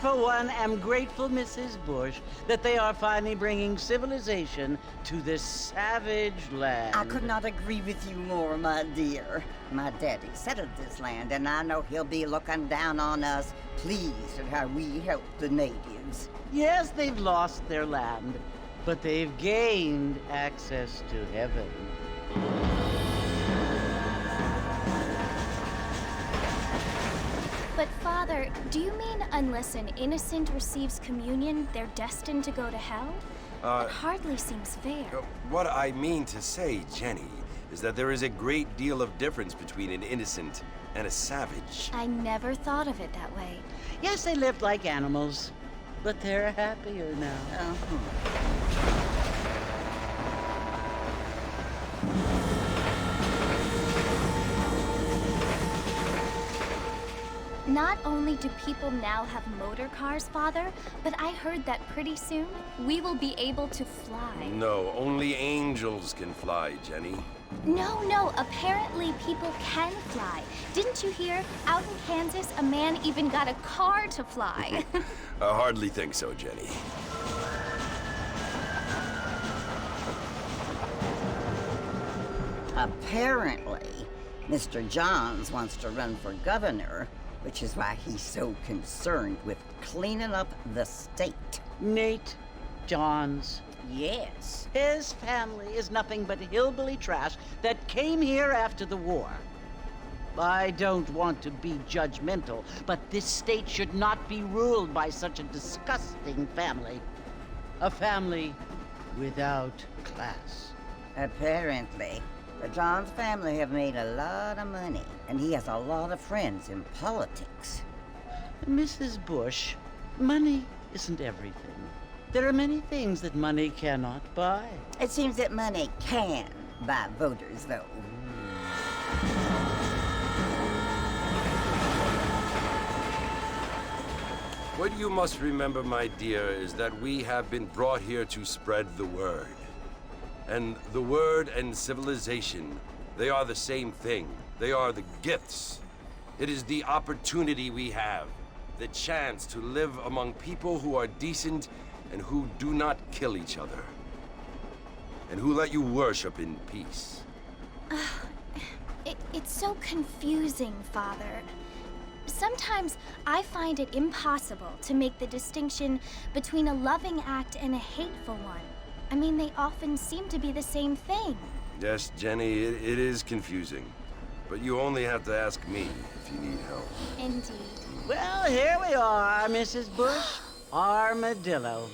for one, am grateful, Mrs. Bush, that they are finally bringing civilization to this savage land. I could not agree with you more, my dear. My daddy settled this land, and I know he'll be looking down on us, pleased at how we help the natives. Yes, they've lost their land, but they've gained access to heaven. But Father, do you mean unless an innocent receives communion, they're destined to go to hell? That hardly seems fair. What I mean to say, Jenny, is that there is a great deal of difference between an innocent and a savage. I never thought of it that way. Yes, they lived like animals, but they're happier now. Not only do people now have motor cars, Father, but I heard that pretty soon we will be able to fly. No, only angels can fly, Jenny. No, apparently people can fly. Didn't you hear? Out in Kansas, a man even got a car to fly. I hardly think so, Jenny. Apparently, Mr. Johns wants to run for governor, which is why he's so concerned with cleaning up the state. Nate Johns. Yes. His family is nothing but hillbilly trash that came here after the war. I don't want to be judgmental, but this state should not be ruled by such a disgusting family. A family without class. Apparently. The Johns family have made a lot of money, and he has a lot of friends in politics. Mrs. Bush, money isn't everything. There are many things that money cannot buy. It seems that money can buy voters, though. What you must remember, my dear, is that we have been brought here to spread the word. And the word and civilization, they are the same thing. They are the gifts. It is the opportunity we have, the chance to live among people who are decent and who do not kill each other, and who let you worship in peace. It's so confusing, Father. Sometimes I find it impossible to make the distinction between a loving act and a hateful one. I mean, they often seem to be the same thing. Yes, Jenny, it is confusing. But you only have to ask me if you need help. Indeed. Well, here we are, Mrs. Bush. Armadillo.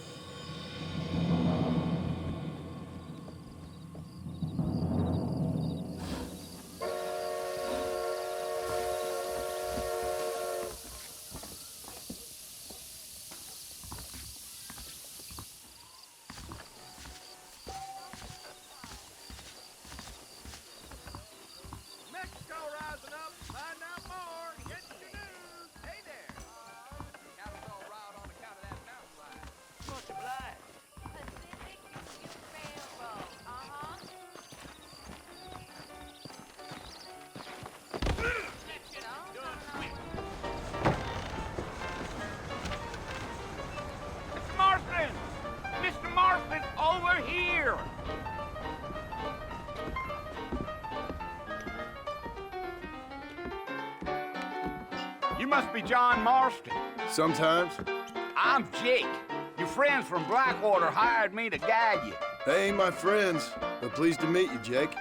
Mr. Marston, over here! You must be John Marston. Sometimes. I'm Jake. Your friends from Blackwater hired me to guide you. They ain't my friends, but pleased to meet you, Jake.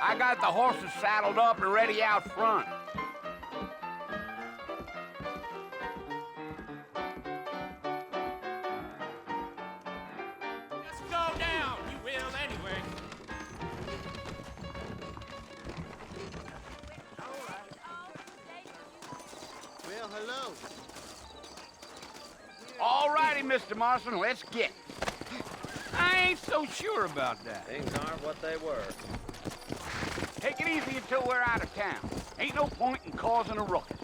I got the horses saddled up and ready out front. Just go down, you will anyway. Well, hello. All righty, Mr. Marston, let's get. I ain't so sure about that. Things aren't what they were. Take it easy until we're out of town. Ain't no point in causing a ruckus.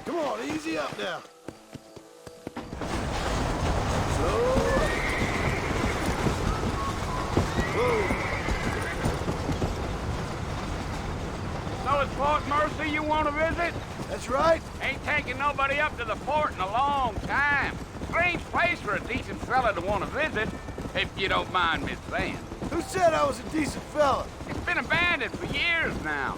Come on, easy up now. somebody you want to visit? That's right. Ain't taking nobody up to the fort in a long time. Strange place for a decent fella to want to visit, if you don't mind me saying. Who said I was a decent fella? It's been abandoned for years now.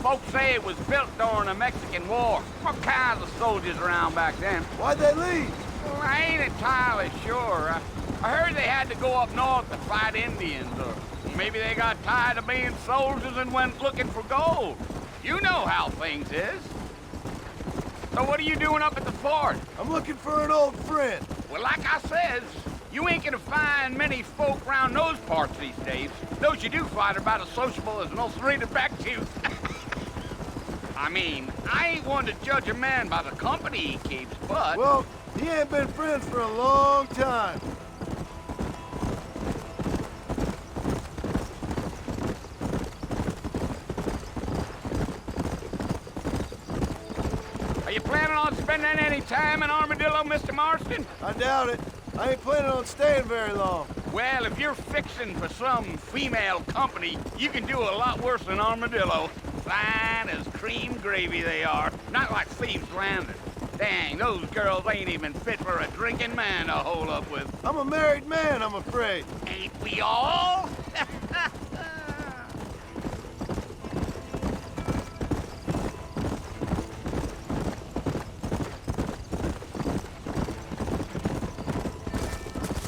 Folks say it was built during the Mexican War. All kinds of soldiers around back then. Why'd they leave? Well, I ain't entirely sure. I heard they had to go up north to fight Indians, or maybe they got tired of being soldiers and went looking for gold. You know how things is. So what are you doing up at the fort? I'm looking for an old friend. Well, like I says, you ain't gonna find many folk around those parts these days. Those you do find are about as sociable as an ulcerated back tooth. I mean, I ain't one to judge a man by the company he keeps, but... Well, he ain't been friends for a long time. Are you planning on spending any time in Armadillo, Mr. Marston? I doubt it. I ain't planning on staying very long. Well, if you're fixing for some female company, you can do a lot worse than Armadillo. Fine as cream gravy they are. Not like Thieves' Landing. Dang, those girls ain't even fit for a drinking man to hole up with. I'm a married man, I'm afraid. Ain't we all?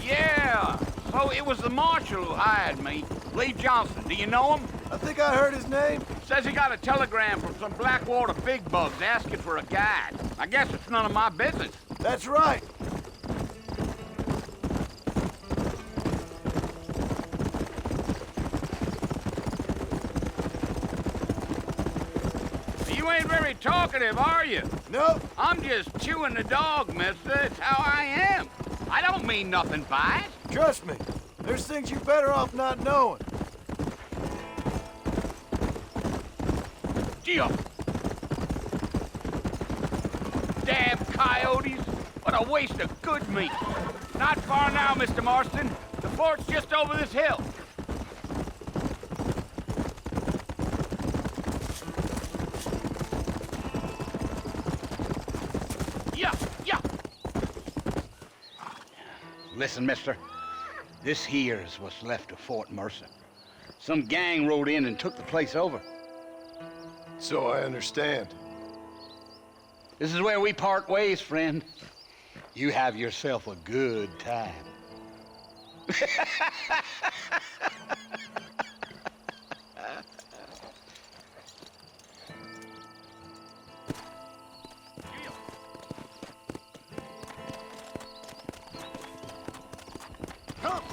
Yeah, so it was the marshal who hired me. Lee Johnson, do you know him? I think I heard his name. Says he got a telegram from some Blackwater big bugs asking for a guide. I guess it's none of my business. That's right. You ain't very talkative, are you? Nope. I'm just chewing the dog, mister. It's how I am. I don't mean nothing by it. Trust me. There's things you're better off not knowing. Gee-up. Damn coyotes. What a waste of good meat. Not far now, Mr. Marston. The fort's just over this hill. Yeah. Listen, mister. This here's what's left of Fort Mercer. Some gang rode in and took the place over. So I understand. This is where we part ways, friend. You have yourself a good time. Come!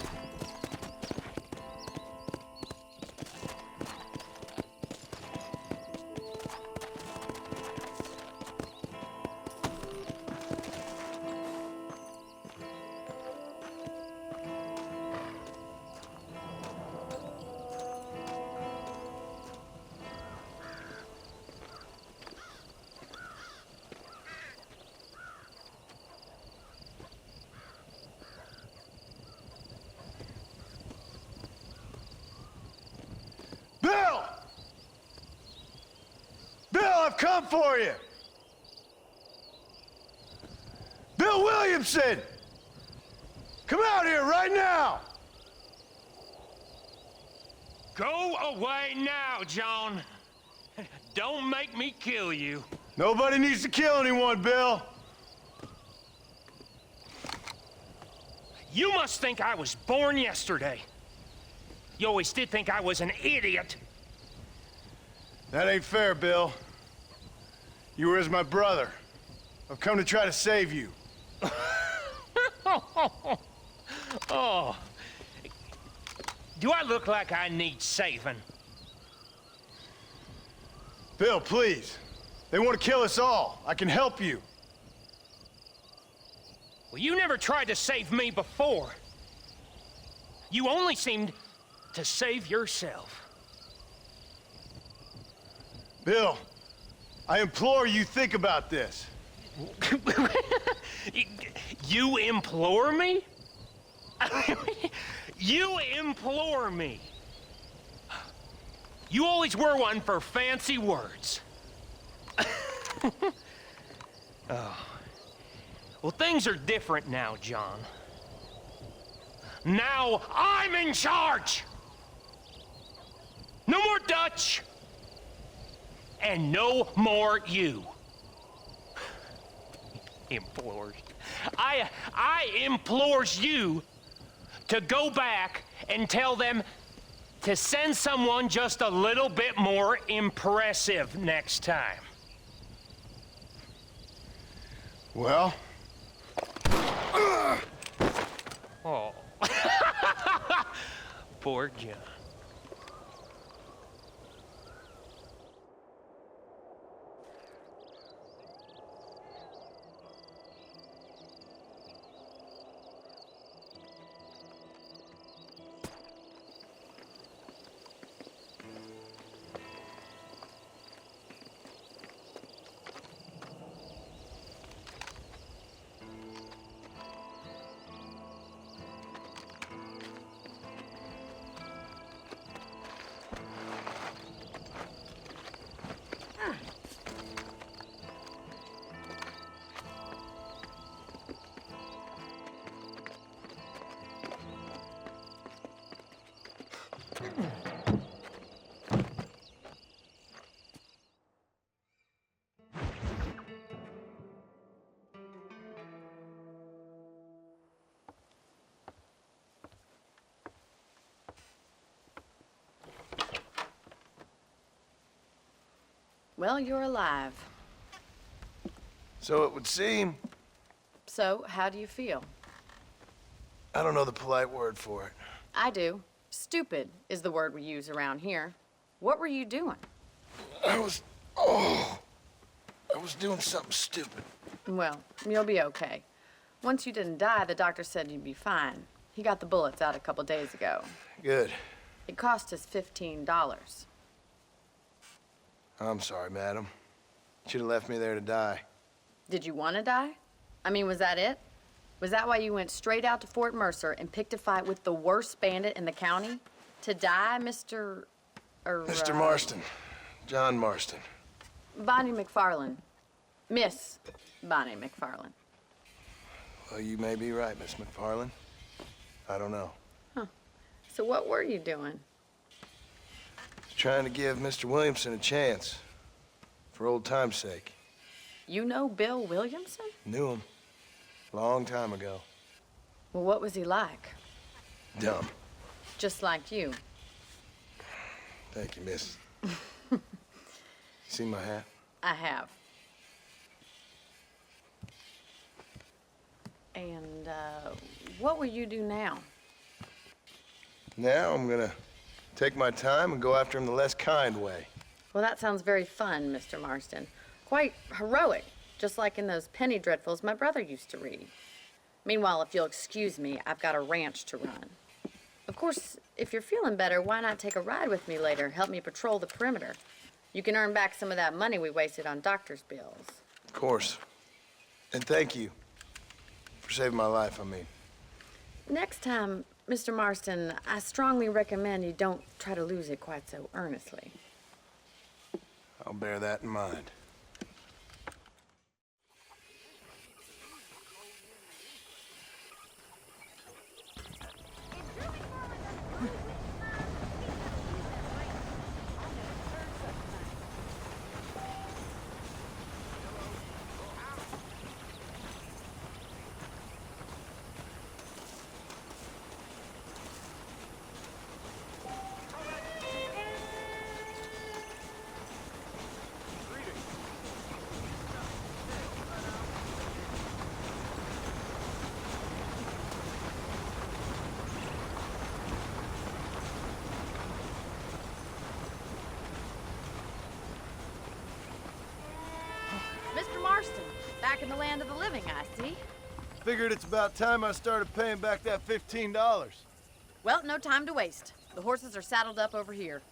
Bill! Bill, I've come for you! Bill Williamson! Come out here right now! Go away now, John. Don't make me kill you. Nobody needs to kill anyone, Bill. You must think I was born yesterday. You always did think I was an idiot. That ain't fair, Bill. You were as my brother. I've come to try to save you. Oh. Do I look like I need saving? Bill, please. They want to kill us all. I can help you. Well, you never tried to save me before. You only seemed to save yourself. Bill, I implore you think about this. You implore me? You implore me. You always were one for fancy words. Oh. Well, things are different now, John. Now I'm in charge! No more Dutch! And no more you. Implores. I implores you to go back and tell them to send someone just a little bit more impressive next time. Well? Oh. Poor John. Well, you're alive. So it would seem. So, how do you feel? I don't know the polite word for it. I do. Stupid is the word we use around here. What were you doing? I was doing something stupid. Well, you'll be okay. Once you didn't die, the doctor said you'd be fine. He got the bullets out a couple days ago. Good. It cost us $15. I'm sorry, madam. Should have left me there to die. Did you want to die? I mean, was that it? Was that why you went straight out to Fort Mercer and picked a fight with the worst bandit in the county? To die, Mr. Mr. Marston. John Marston. Bonnie McFarlane. Miss Bonnie McFarlane. Well, you may be right, Miss McFarlane. I don't know. Huh. So what were you doing? Trying to give Mr. Williamson a chance. For old time's sake. You know Bill Williamson? Knew him. Long time ago. Well, what was he like? Dumb. Just like you. Thank you, miss. You see my hat? I have. And, what will you do now? Now I'm gonna take my time and go after him the less kind way. Well, that sounds very fun, Mr. Marston. Quite heroic, just like in those penny dreadfuls my brother used to read. Meanwhile, if you'll excuse me, I've got a ranch to run. Of course, if you're feeling better, why not take a ride with me later? Help me patrol the perimeter. You can earn back some of that money we wasted on doctor's bills. Of course. And thank you for saving my life, I mean. Next time, Mr. Marston, I strongly recommend you don't try to lose it quite so earnestly. I'll bear that in mind. Mr. Marston, back in the land of the living, I see. Figured it's about time I started paying back that $15. Well, no time to waste. The horses are saddled up over here.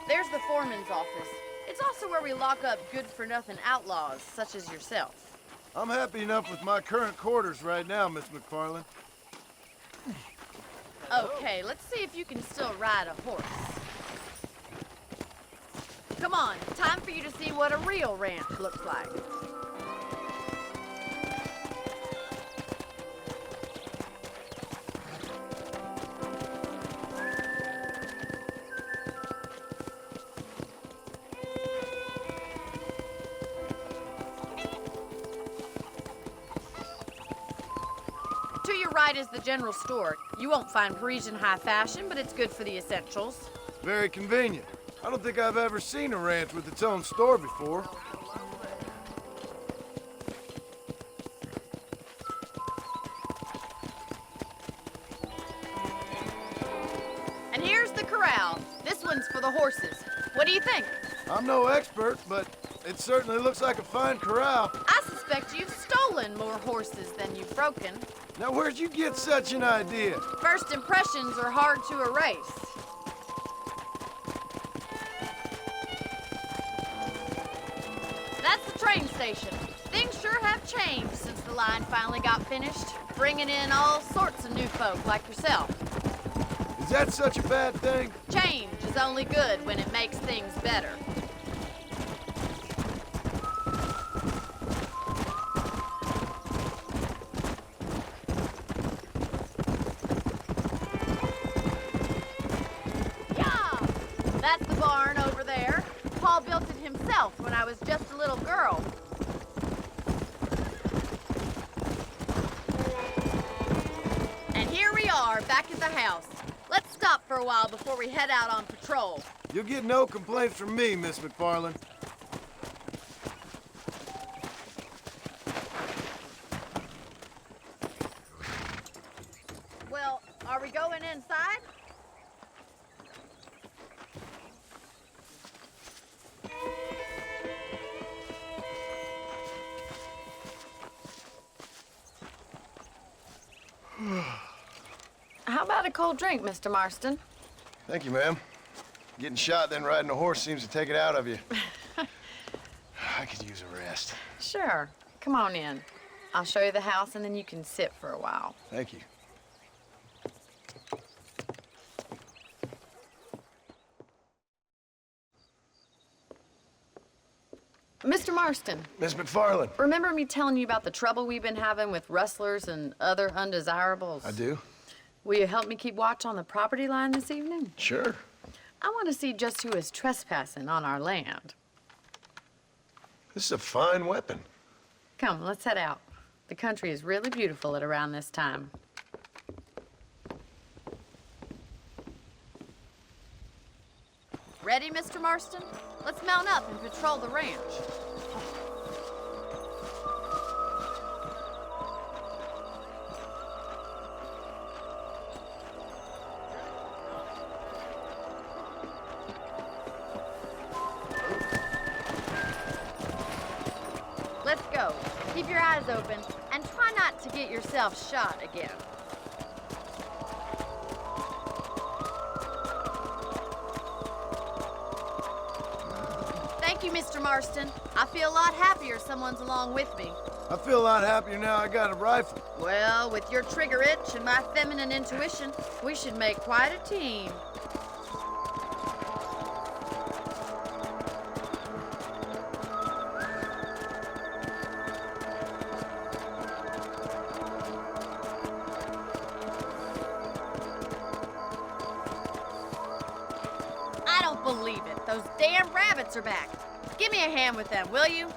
There's the foreman's office. It's also where we lock up good-for-nothing outlaws, such as yourself. I'm happy enough with my current quarters right now, Miss McFarland. Okay, let's see if you can still ride a horse. Come on, time for you to see what a real ranch looks like. To your right is the general store. You won't find Parisian high fashion, but it's good for the essentials. Very convenient. I don't think I've ever seen a ranch with its own store before. And here's the corral. This one's for the horses. What do you think? I'm no expert, but it certainly looks like a fine corral. I suspect you've stolen more horses than you've broken. Now, where'd you get such an idea? First impressions are hard to erase. That's the train station. Things sure have changed since the line finally got finished, bringing in all sorts of new folk like yourself. Is that such a bad thing? Change is only good when it makes things better. That's the barn over there. Paul built it himself when I was just a little girl. And here we are, back at the house. Let's stop for a while before we head out on patrol. You'll get no complaints from me, Miss McFarland. Well, are we going inside? How about a cold drink, Mr. Marston? Thank you, ma'am. Getting shot, then riding a horse seems to take it out of you. I could use a rest. Sure. Come on in. I'll show you the house, and then you can sit for a while. Thank you. Mr. Marston. Miss McFarland. Remember me telling you about the trouble we've been having with rustlers and other undesirables? I do. Will you help me keep watch on the property line this evening? Sure. I want to see just who is trespassing on our land. This is a fine weapon. Come, let's head out. The country is really beautiful at around this time. Ready, Mr. Marston? Let's mount up and patrol the ranch. Let's go. Keep your eyes open and try not to get yourself shot again. Thank you, Mr. Marston. I feel a lot happier someone's along with me. I feel a lot happier now I got a rifle. Well, with your trigger itch and my feminine intuition, we should make quite a team. I don't believe it. Those damn rabbits are back. Give me a hand with them, will you?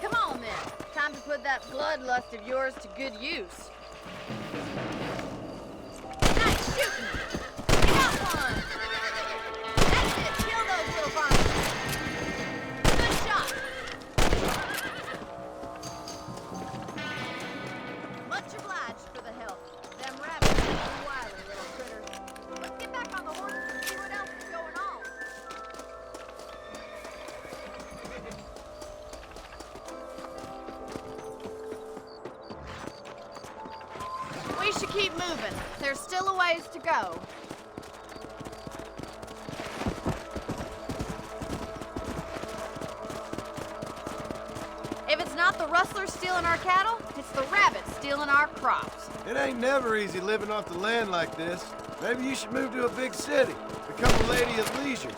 Come on, then. Time to put that bloodlust of yours to good use. Nice shooting! You got one! That's it. Kill those little bombs. Good shot. Much obliged for the help. Them rabbits are wily little critters. Let's get back on the horses and see what else is going on. We should keep moving. There's still a ways to go. If it's not the rustlers stealing our cattle, it's the rabbits stealing our crops. It ain't never easy living off the land like this. Maybe you should move to a big city. Become a lady of leisure.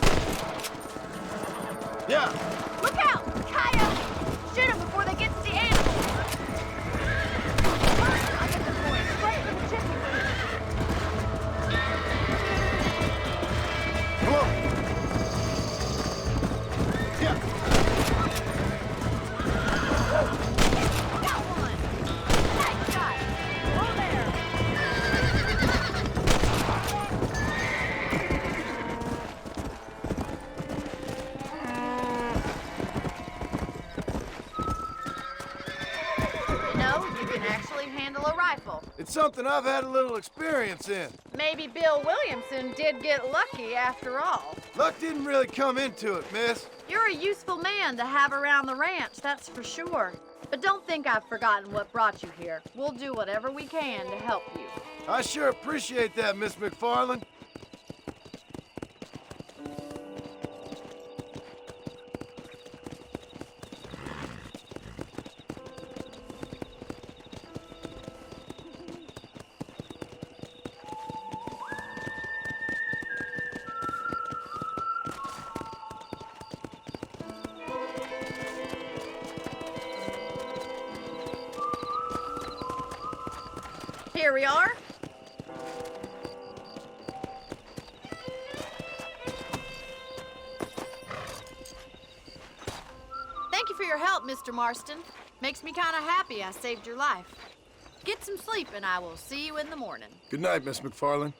Yeah. Look out! Coyotes! Shoot them before they get to the animals! I'll get the boys straight from the chicken coop. Come on. Yeah. Got one! Nice shot! Whoa there! You know, you can actually handle a rifle. It's something I've had a little experience in. Maybe Bill Williamson did get lucky after all. Luck didn't really come into it, miss. You're a useful man to have around the ranch, that's for sure. But don't think I've forgotten what brought you here. We'll do whatever we can to help you. I sure appreciate that, Miss McFarland. Here we are. Thank you for your help, Mr. Marston. Makes me kind of happy I saved your life. Get some sleep and I will see you in the morning. Good night, Miss McFarland.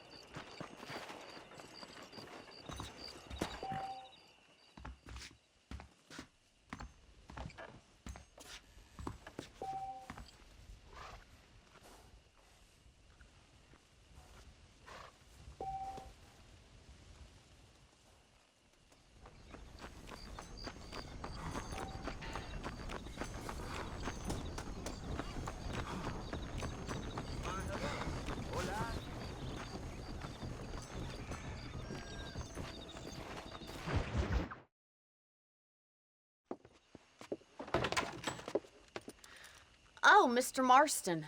Oh, Mr. Marston.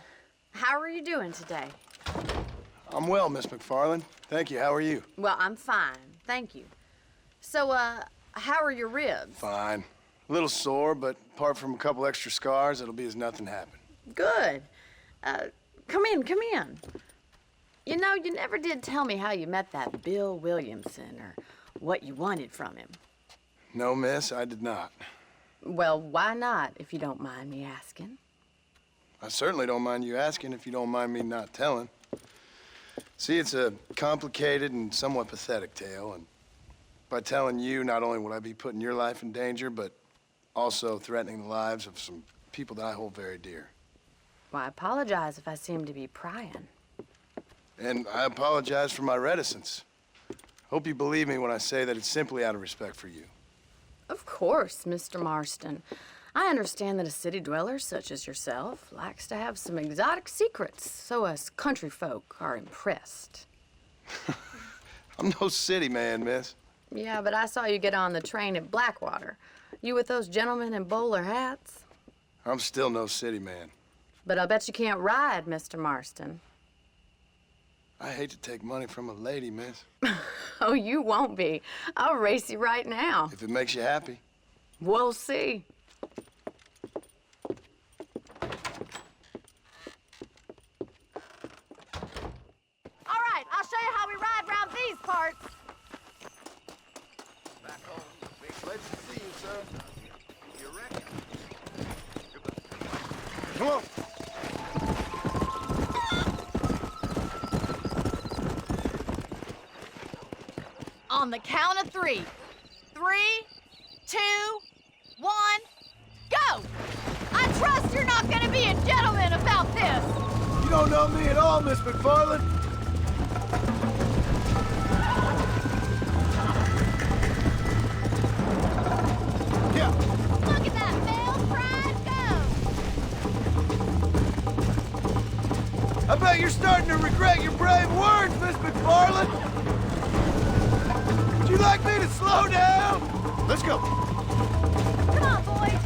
How are you doing today? I'm well, Miss McFarland. Thank you. How are you? Well, I'm fine. Thank you. So, how are your ribs? Fine. A little sore, but apart from a couple extra scars, it'll be as nothing happened. Good. Come in, come in. You know, you never did tell me how you met that Bill Williamson or what you wanted from him. No, miss, I did not. Well, why not, if you don't mind me asking? I certainly don't mind you asking if you don't mind me not telling. See, it's a complicated and somewhat pathetic tale, and by telling you, not only would I be putting your life in danger, but also threatening the lives of some people that I hold very dear. Well, I apologize if I seem to be prying. And I apologize for my reticence. Hope you believe me when I say that it's simply out of respect for you. Of course, Mr. Marston. I understand that a city dweller such as yourself likes to have some exotic secrets, so us country folk are impressed. I'm no city man, miss. Yeah, but I saw you get on the train at Blackwater. You with those gentlemen in bowler hats? I'm still no city man. But I'll bet you can't ride, Mr. Marston. I hate to take money from a lady, miss. Oh, you won't be. I'll race you right now. If it makes you happy. We'll see. All right, I'll show you how we ride around these parts. Back home. Big pleasure to see you, sir. You reckon? Come on. On the count of 3. 3, 2, 1, go! I trust you're not gonna be a gentleman about this. You don't know me at all, Miss McFarland. Yeah. Look at that, male pride, go! I bet you're starting to regret your brave words, Miss McFarland. Would you like me to slow down? Let's go. Come on, boys.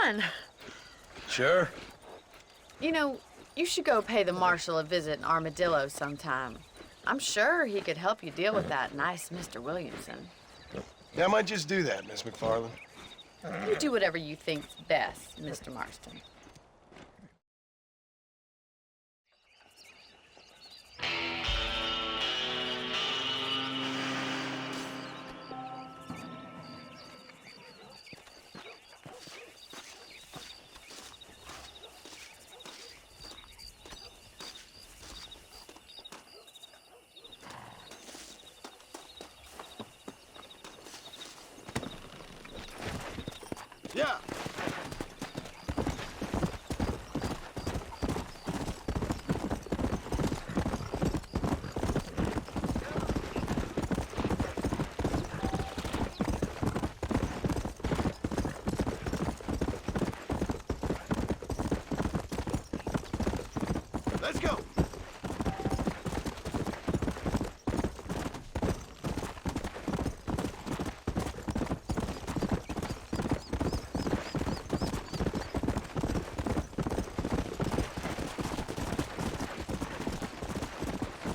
fun. Sure. You know, you should go pay the marshal a visit in Armadillo sometime. I'm sure he could help you deal with that nice Mr. Williamson. Yeah, I might just do that, Miss McFarland. You do whatever you think's best, Mr. Marston. Yeah. Let's go.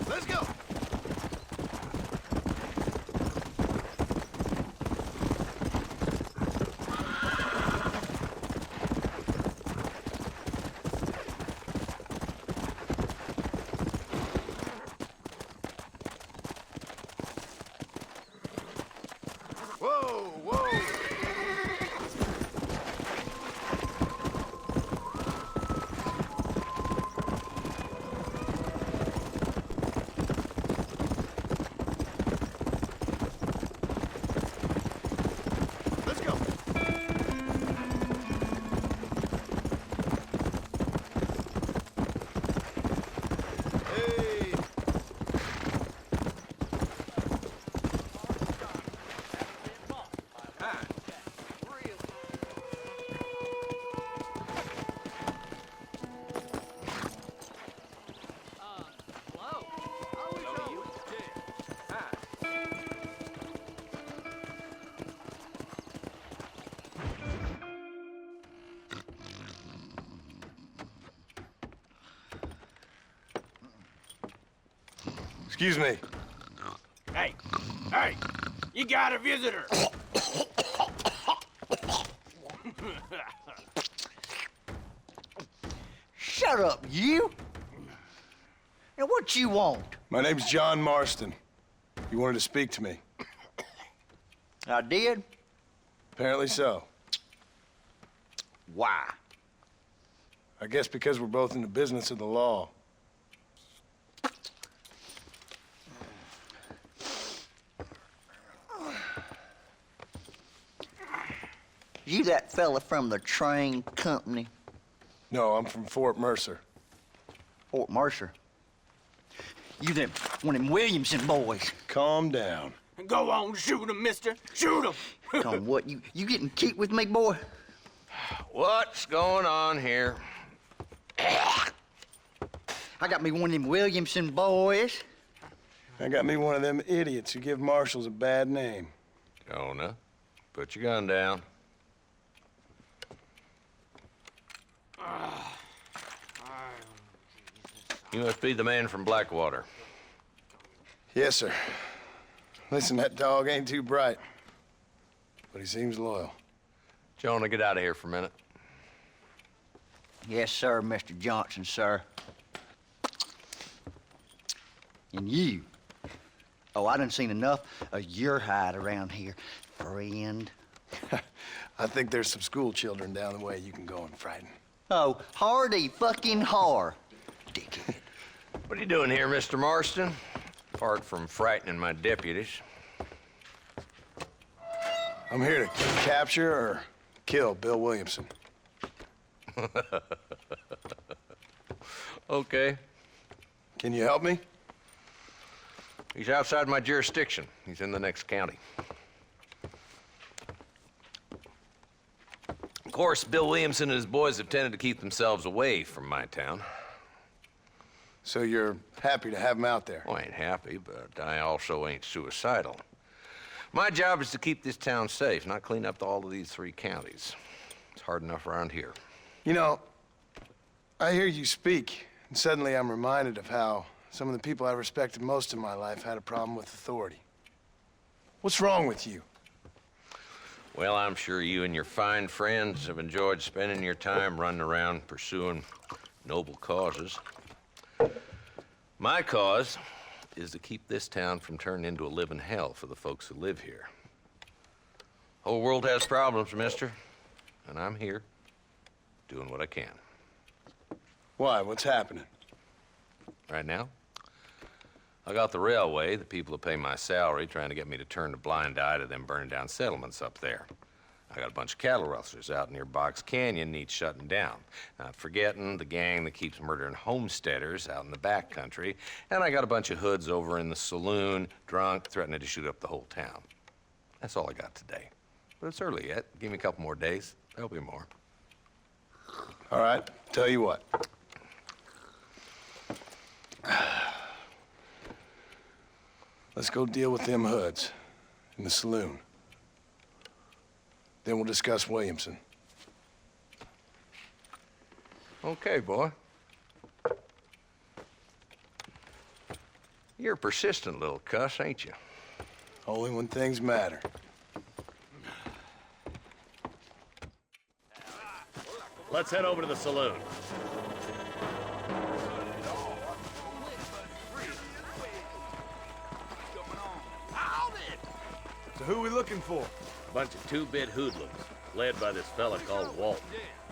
Let's go. Whoa, whoa. Let's go. Hey. Excuse me. Hey, hey, you got a visitor. Shut up, you! Now, what you want? My name's John Marston. You wanted to speak to me. I did? Apparently so. Why? I guess because we're both in the business of the law. You that fella from the train company? No, I'm from Fort Mercer. Fort Mercer? You them, one of them Williamson boys. Calm down. Go on, shoot him, mister. Shoot him. Come on, what, you getting kicked with me, boy? What's going on here? I got me one of them Williamson boys. I got me one of them idiots who give marshals a bad name. Jonah, put your gun down. You must be the man from Blackwater. Yes, sir. Listen, that dog ain't too bright, but he seems loyal. Jonah, get out of here for a minute. Yes, sir, Mr. Johnson, sir. And you. Oh, I done seen enough of your hide around here, friend. I think there's some school children down the way you can go and frighten. Oh, hardy fucking har. Dickhead. What are you doing here, Mr. Marston? Apart from frightening my deputies. I'm here to capture or kill Bill Williamson. Okay. Can you help me? He's outside my jurisdiction. He's in the next county. Of course, Bill Williamson and his boys have tended to keep themselves away from my town. So you're happy to have him out there? Well, I ain't happy, but I also ain't suicidal. My job is to keep this town safe, not clean up all of these 3 counties. It's hard enough around here. You know, I hear you speak, and suddenly I'm reminded of how some of the people I respected most in my life had a problem with authority. What's wrong with you? Well, I'm sure you and your fine friends have enjoyed spending your time running around pursuing noble causes. My cause is to keep this town from turning into a living hell for the folks who live here. Whole world has problems, mister, and I'm here doing what I can. Why? What's happening? Right now, I got the railway, the people who pay my salary, trying to get me to turn a blind eye to them burning down settlements up there. I got a bunch of cattle rustlers out near Box Canyon needs shutting down. Not forgetting the gang that keeps murdering homesteaders out in the back country. And I got a bunch of hoods over in the saloon, drunk, threatening to shoot up the whole town. That's all I got today. But it's early yet. Give me a couple more days. There'll be more. All right, tell you what. Let's go deal with them hoods in the saloon. Then we'll discuss Williamson. Okay, boy. You're a persistent little cuss, ain't you? Only when things matter. Let's head over to the saloon. So who are we looking for? A bunch of two-bit hoodlums, led by this fella called Walton.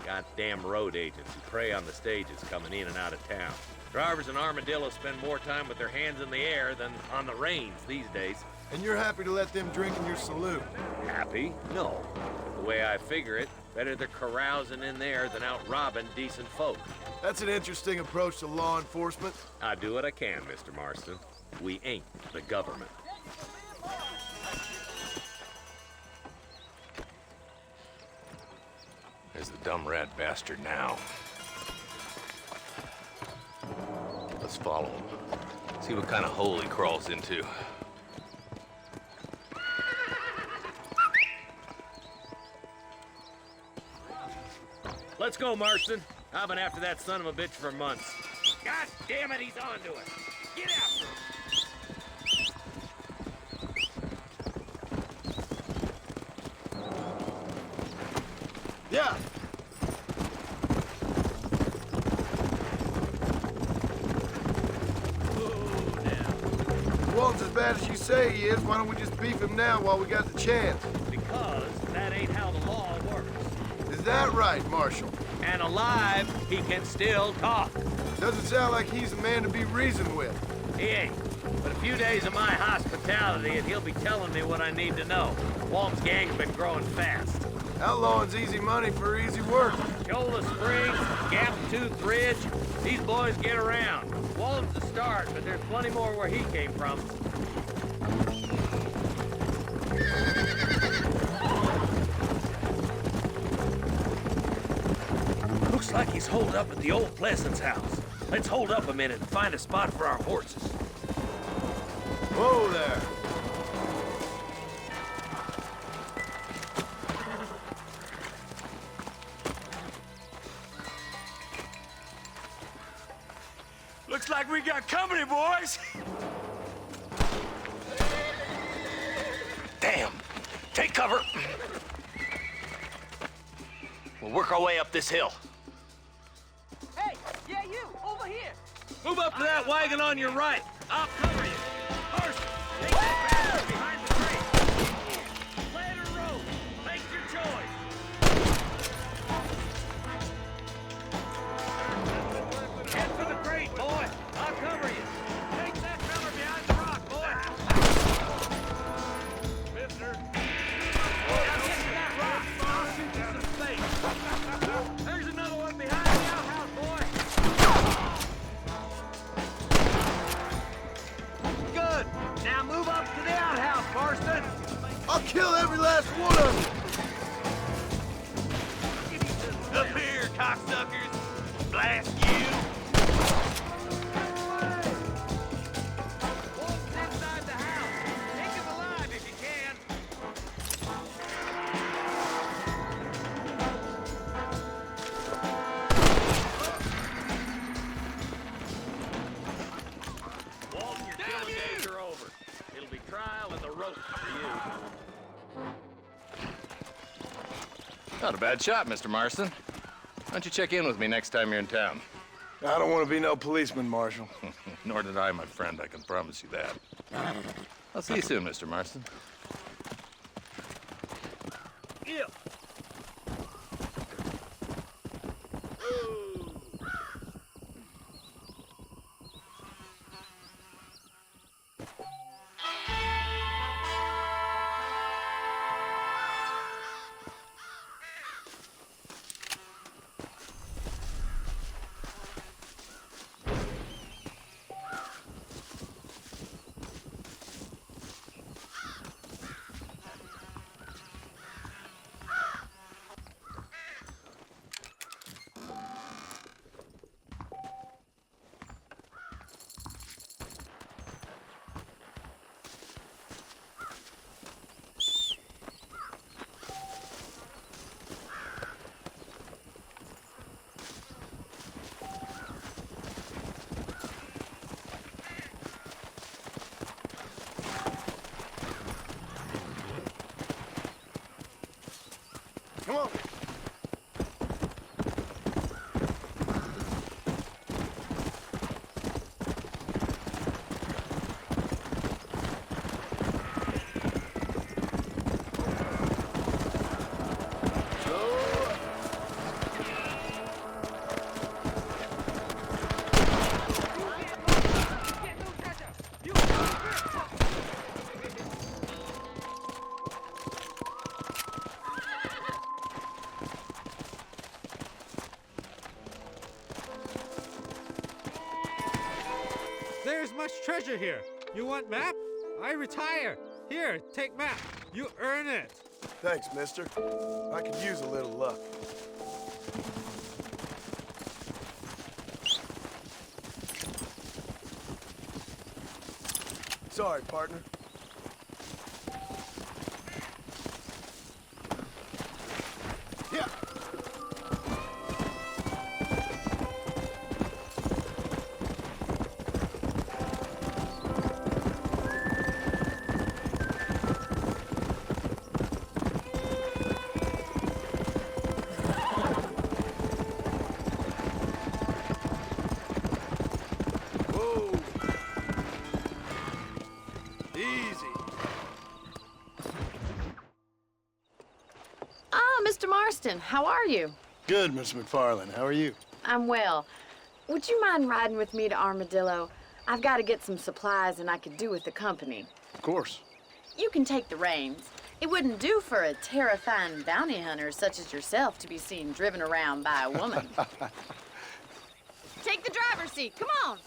Goddamn road agents who prey on the stages coming in and out of town. Drivers in Armadillo spend more time with their hands in the air than on the reins these days. And you're happy to let them drink in your saloon? Happy? No. The way I figure it, better they're carousing in there than out robbing decent folk. That's an interesting approach to law enforcement. I do what I can, Mr. Marston. We ain't the government. There's the dumb rat bastard now. Let's follow him. See what kind of hole he crawls into. Let's go, Marston. I've been after that son of a bitch for months. God damn it, he's onto us. Get after him. Yeah. Walton's as bad as you say he is. Why don't we just beef him now while we got the chance? Because that ain't how the law works. Is that right, Marshal? And alive, he can still talk. Doesn't sound like he's a man to be reasoned with. He ain't. But a few days of my hospitality and he'll be telling me what I need to know. Walt's gang's been growing fast. Outlawing's easy money for easy work. Shoulder Springs, Gap Tooth Ridge, these boys get around. Walton's the start, but there's plenty more where he came from. Looks like he's holed up at the old Pleasance house. Let's hold up a minute and find a spot for our horses. Whoa there. Looks like we got company, boys. Damn. Take cover. We'll work our way up this hill. Hey, yeah, you, over here. Move up to that wagon on your right. I'll cover you. First, take that bastard behind the crate. Plan or rope. Make your choice. Head for the crate, boy. I'll cover you. Take that cover behind the rock, boy. Mister. Now get to that rock. I'll shoot you some space. There's another one behind the outhouse, boy. Good. Now move up to the outhouse, Marston. I'll kill every last one of them. Up here, cocksuckers. Blast you. Wolf's inside the house. Take him alive if you can. Not a bad shot, Mr. Marston. Why don't you check in with me next time you're in town? I don't want to be no policeman, Marshal. Nor did I, my friend. I can promise you that. I'll see you soon, Mr. Marston. Yeah. Come on. There's much treasure here. You want map? I retire. Here, take map. You earn it. Thanks, mister. I could use a little luck. Sorry, partner. Yeah. Mr. Marston, how are you? Good, Miss McFarland. How are you? I'm well. Would you mind riding with me to Armadillo? I've got to get some supplies and I could do with the company. Of course. You can take the reins. It wouldn't do for a terrifying bounty hunter such as yourself to be seen driven around by a woman. Take the driver's seat. Come on.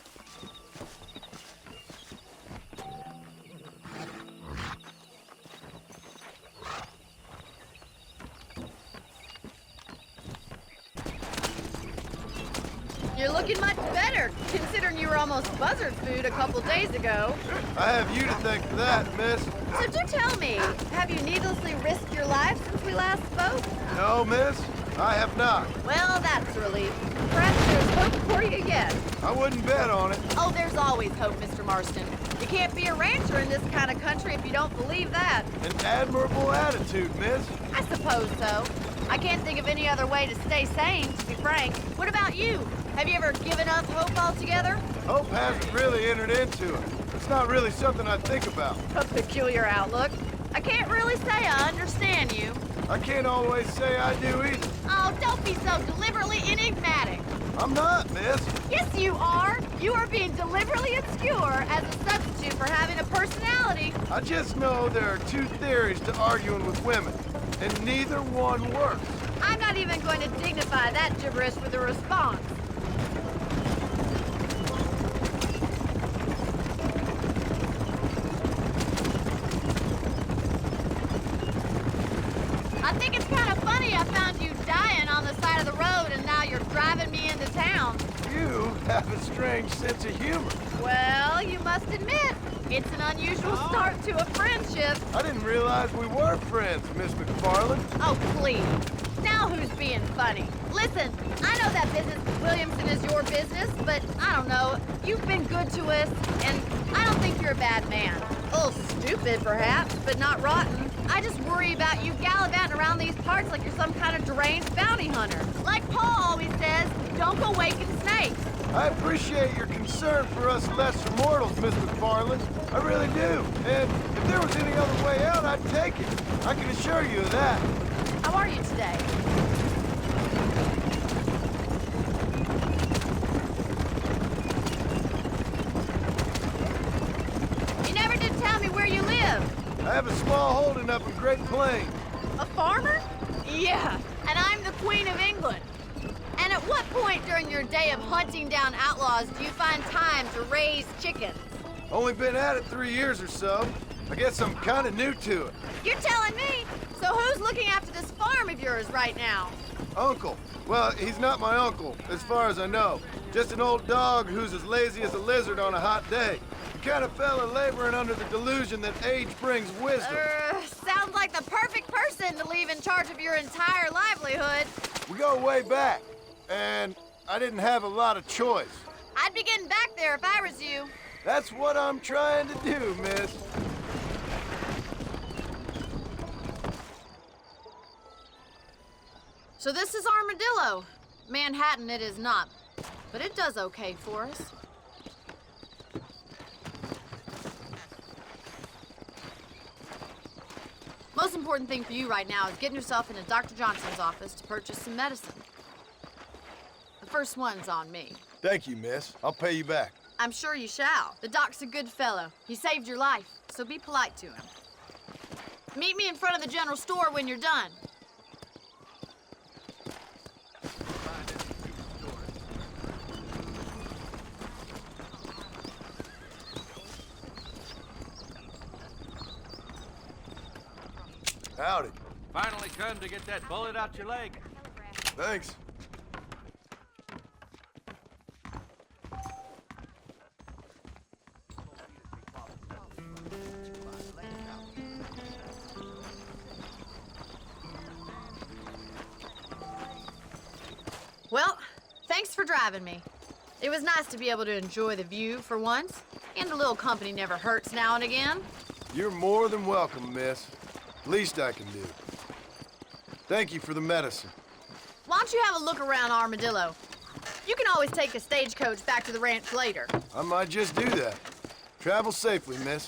You're looking much better, considering you were almost buzzard food a couple days ago. I have you to thank for that, miss. So do tell me, have you needlessly risked your life since we last spoke? No, miss, I have not. Well, that's a relief. Perhaps there's hope for you yet. I wouldn't bet on it. Oh, there's always hope, Mr. Marston. You can't be a rancher in this kind of country if you don't believe that. An admirable attitude, miss. I suppose so. I can't think of any other way to stay sane, to be frank. What about you? Have you ever given up hope altogether? Hope hasn't really entered into it. It's not really something I think about. A peculiar outlook. I can't really say I understand you. I can't always say I do either. Oh, don't be so deliberately enigmatic. I'm not, miss. Yes, you are. You are being deliberately obscure as a substitute for having a personality. I just know there are two theories to arguing with women, and neither one works. I'm not even going to dignify that gibberish with a response. I think it's kind of funny I found you dying on the side of the road and now you're driving me into town. You have a strange sense of humor. Well, you must admit, it's an unusual start to a friendship. I didn't realize we were friends, Miss McFarland. Oh, please. Now who's being funny? Listen, I know that business with Williamson is your business, but I don't know. You've been good to us, and I don't think you're a bad man. A little stupid, perhaps, but not rotten. I just worry about you gallivanting around these parts like you're some kind of deranged bounty hunter. Like Paul always says, don't go waking snakes. I appreciate your concern for us lesser mortals, Miss McFarland. I really do. And if there was any other way out, I'd take it. I can assure you of that. How are you today? You never did tell me where you live. I have a small holding up in Great Plains. A farmer? Yeah, and I'm the Queen of England. And at what point during your day of hunting down outlaws do you find time to raise chickens? Only been at it 3 years or so. I guess I'm kind of new to it. You're telling me? So who's looking after this farm of yours right now? Uncle. Well, he's not my uncle, as far as I know. Just an old dog who's as lazy as a lizard on a hot day. The kind of fella laboring under the delusion that age brings wisdom. Sounds like the perfect person to leave in charge of your entire livelihood. We go way back, and I didn't have a lot of choice. I'd be getting back there if I was you. That's what I'm trying to do, miss. So this is Armadillo. Manhattan it is not, but it does okay for us. Most important thing for you right now is getting yourself into Dr. Johnson's office to purchase some medicine. The first one's on me. Thank you, miss. I'll pay you back. I'm sure you shall. The doc's a good fellow. He saved your life, so be polite to him. Meet me in front of the general store when you're done. Howdy. Finally come to get that bullet out your leg. Thanks. Well, thanks for driving me. It was nice to be able to enjoy the view for once, and a little company never hurts now and again. You're more than welcome, miss. Least I can do. Thank you for the medicine. Why don't you have a look around Armadillo? You can always take a stagecoach back to the ranch later. I might just do that. Travel safely, miss.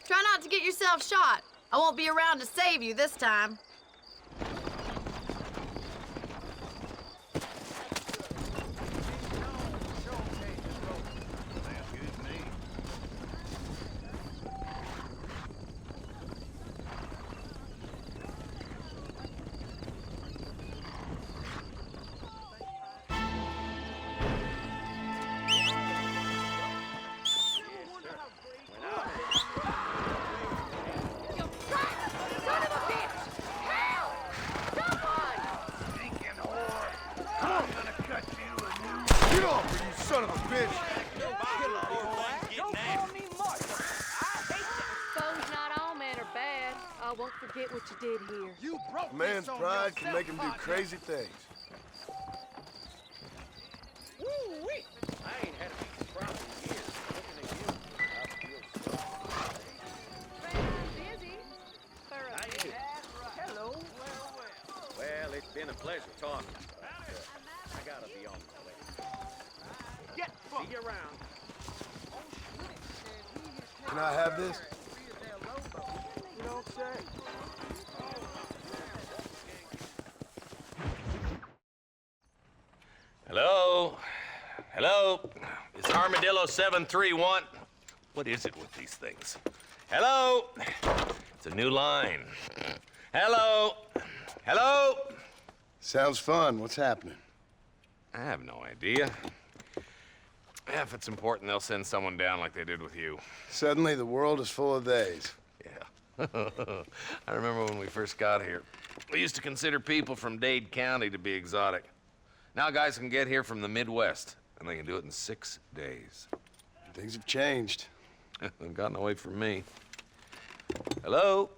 Try not to get yourself shot. I won't be around to save you this time. Son of a bitch! Don't call me Martin. I hate that. Suppose not all men are bad. I won't forget what you did here. You broke a man's pride can make him do crazy things. Woo-wee! I ain't had a piece of crop in years. Looking at you, I feel Busy. How you doing? Hello. Well, it's been a pleasure talking. I gotta be on my way. See you around. Can I have this? You don't say. Hello? Hello? It's Armadillo 731. What is it with these things? Hello? It's a new line. Hello? Hello? Sounds fun. What's happening? I have no idea. If it's important, they'll send someone down like they did with you. Suddenly, the world is full of theys. Yeah. I remember when we first got here. We used to consider people from Dade County to be exotic. Now guys can get here from the Midwest, and they can do it in 6 days. Things have changed. They've gotten away from me. Hello?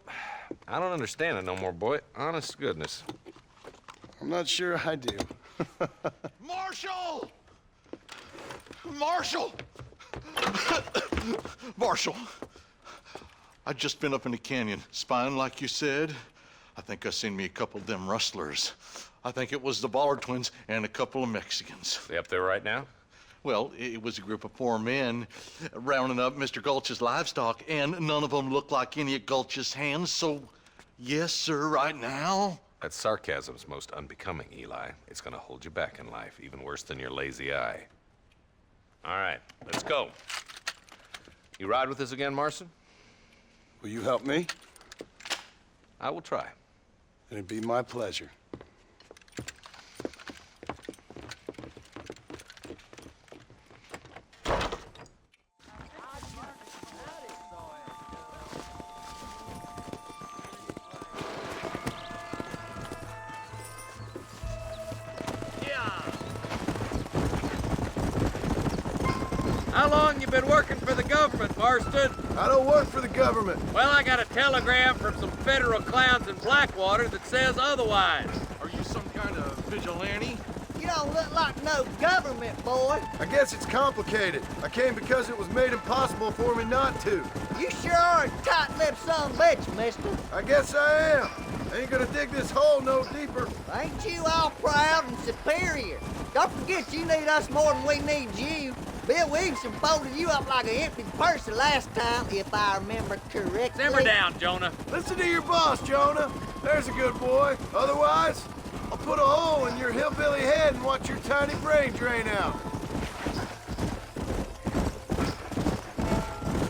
I don't understand it no more, boy. Honest to goodness. I'm not sure I do. Marshal! Marshal! Marshal! I just been up in the canyon, spying like you said. I think I seen me a couple of them rustlers. I think it was the Ballard twins and a couple of Mexicans. They up there right now? Well, it was a group of 4 men rounding up Mr. Gulch's livestock, and none of them looked like any of Gulch's hands, so yes, sir, right now. That sarcasm's most unbecoming, Eli. It's gonna hold you back in life, even worse than your lazy eye. All right, let's go. You ride with us again, Marston? Will you help me? I will try. It'd be my pleasure. How long you been working for the government, Marston? I don't work for the government. Well, I got a telegram from some federal clowns in Blackwater that says otherwise. Are you some kind of vigilante? You don't look like no government, boy. I guess it's complicated. I came because it was made impossible for me not to. You sure are a tight-lipped son of a bitch, mister. I guess I am. I ain't gonna dig this hole no deeper. Ain't you all proud and superior? Don't forget you need us more than we need you. Bill Williamson folded you up like an empty purse the last time, if I remember correctly. Simmer down, Jonah. Listen to your boss, Jonah. There's a good boy. Otherwise, I'll put a hole in your hillbilly head and watch your tiny brain drain out.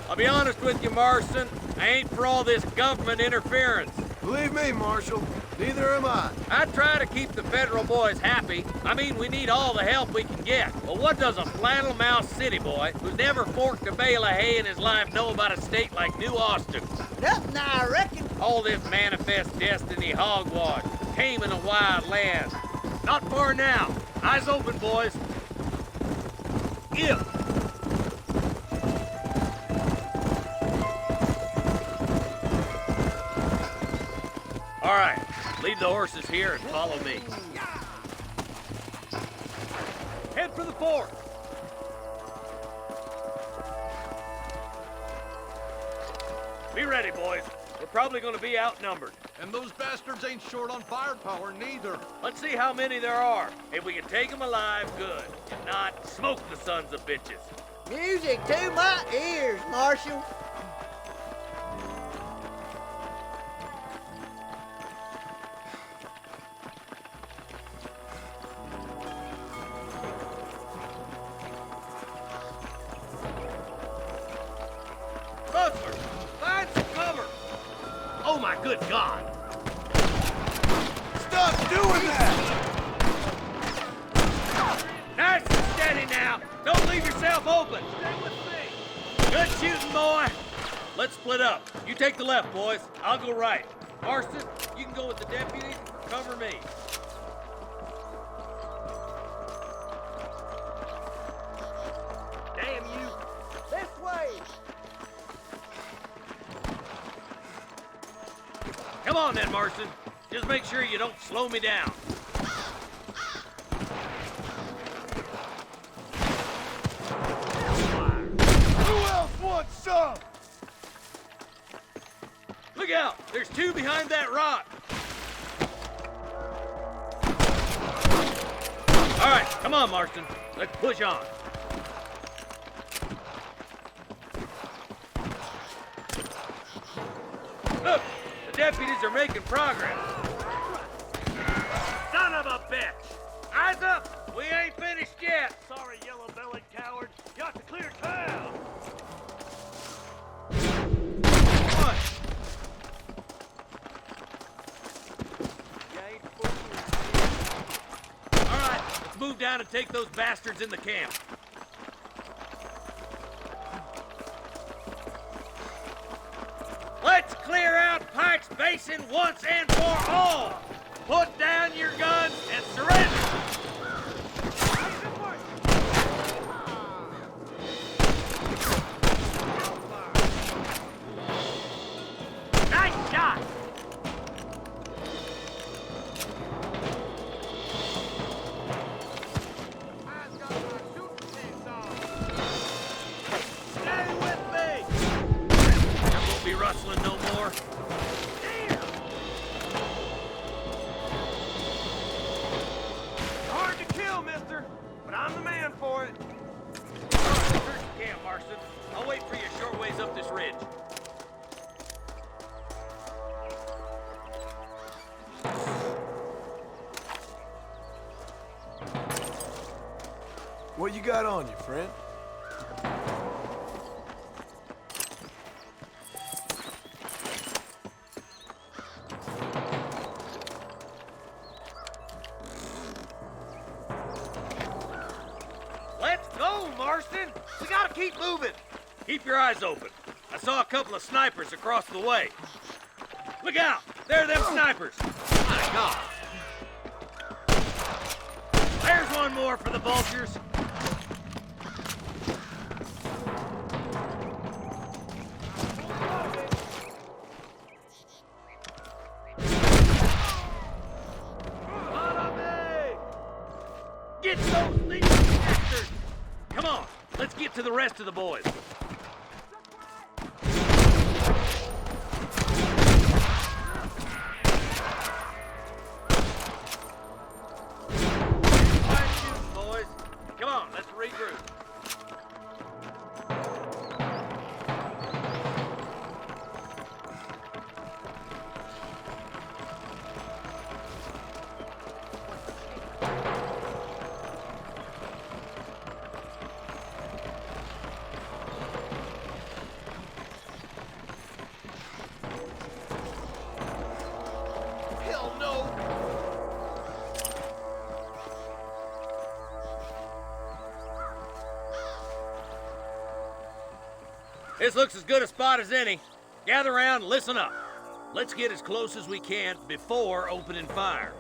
I'll be honest with you, Marston. I ain't for all this government interference. Believe me, Marshal, neither am I. I try to keep the federal boys happy. I mean, we need all the help we can get. But what does a flannel-mouthed city boy who's never forked a bale of hay in his life know about a state like New Austin? Nothing, I reckon. All this manifest destiny hogwash, taming a wild land. Not far now. Eyes open, boys. Give. All right, leave the horses here and follow me. Head for the fort. Be ready, boys. We're probably gonna be outnumbered. And those bastards ain't short on firepower, neither. Let's see how many there are. If we can take them alive, good. If not, smoke the sons of bitches. Music to my ears, Marshal. Butler, find some cover. Oh my good God. Stop doing that! Nice and steady now. Don't leave yourself open. Stay with me. Good shooting, boy. Let's split up. You take the left, boys. I'll go right. Marston, you can go with the deputies. Cover me. Damn you. This way. Come on then, Marston. Just make sure you don't slow me down. Who else wants some? Look out! There's 2 behind that rock. All right, come on, Marston. Let's push on. Look, the deputies are making progress. Son of a bitch! Eyes up! We ain't finished yet. Sorry, yellow-bellied coward. You got to clear town. What? All right, let's move down and take those bastards in the camp. Let's clear out Pike's Basin once and for all. Put down your guns and surrender. Nice shot. Stay with me. And we'll be rustling I'm the man for it. Search the camp, Marston. I'll wait for you a short ways up this ridge. What you got on you, friend? Let's go, Marston! We gotta keep moving! Keep your eyes open. I saw a couple of snipers across the way. Look out! There are them snipers! My God! There's one more for the vultures. Get those leading bastards! Come on, let's get to the rest of the boys. Quiet shooting, boys. Come on, let's regroup. Hell no! This looks as good a spot as any. Gather around and listen up. Let's get as close as we can before opening fire.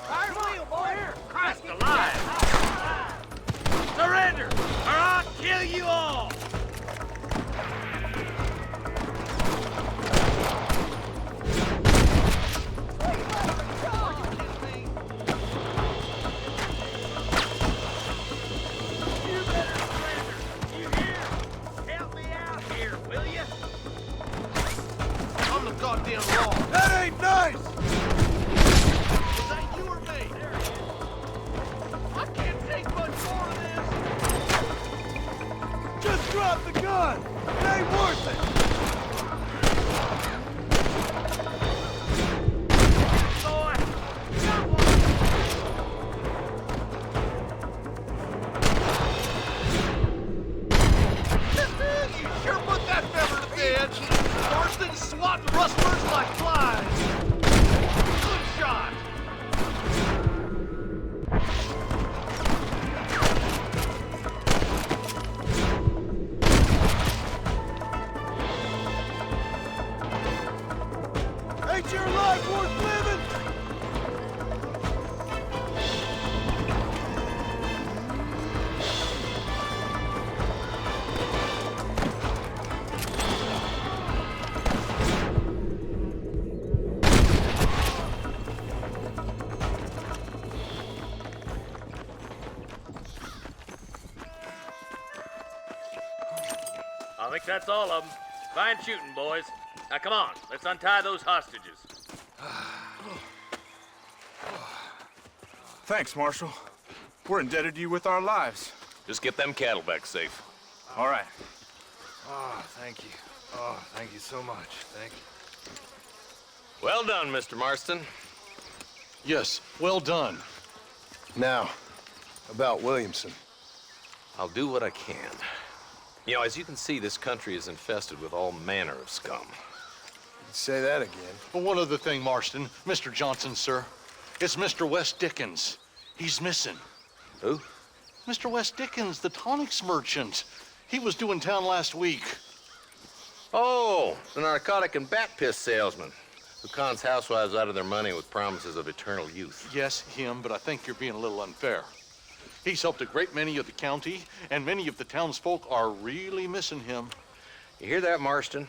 Fire wheel, boy! Christ alive! Surrender, or I'll kill you all! You better surrender! You hear? Help me out here, will you? I'm the goddamn law. That ain't nice! Is that you or me? There he is. I can't take much more of this. Just drop the gun! It ain't worth it! Boy, got one! You sure put that feather to bed. Marston swatting rustlers like flies. Good shot. Ain't your life worth living? I think that's all of them. Fine shooting, boys. Now come on, let's untie those hostages. Thanks, Marshal. We're indebted to you with our lives. Just get them cattle back safe. All right. Oh, thank you. Oh, thank you so much. Thank you. Well done, Mr. Marston. Yes, well done. Now, about Williamson. I'll do what I can. You know, as you can see, this country is infested with all manner of scum. Say that again. But one other thing, Marston. Mr. Johnson, sir. It's Mr. West Dickens. He's missing. Who? Mr. West Dickens, the tonics merchant. He was due in town last week. Oh, the narcotic and bat piss salesman who cons housewives out of their money with promises of eternal youth. Yes, him, but I think you're being a little unfair. He's helped a great many of the county, and many of the townsfolk are really missing him. You hear that, Marston?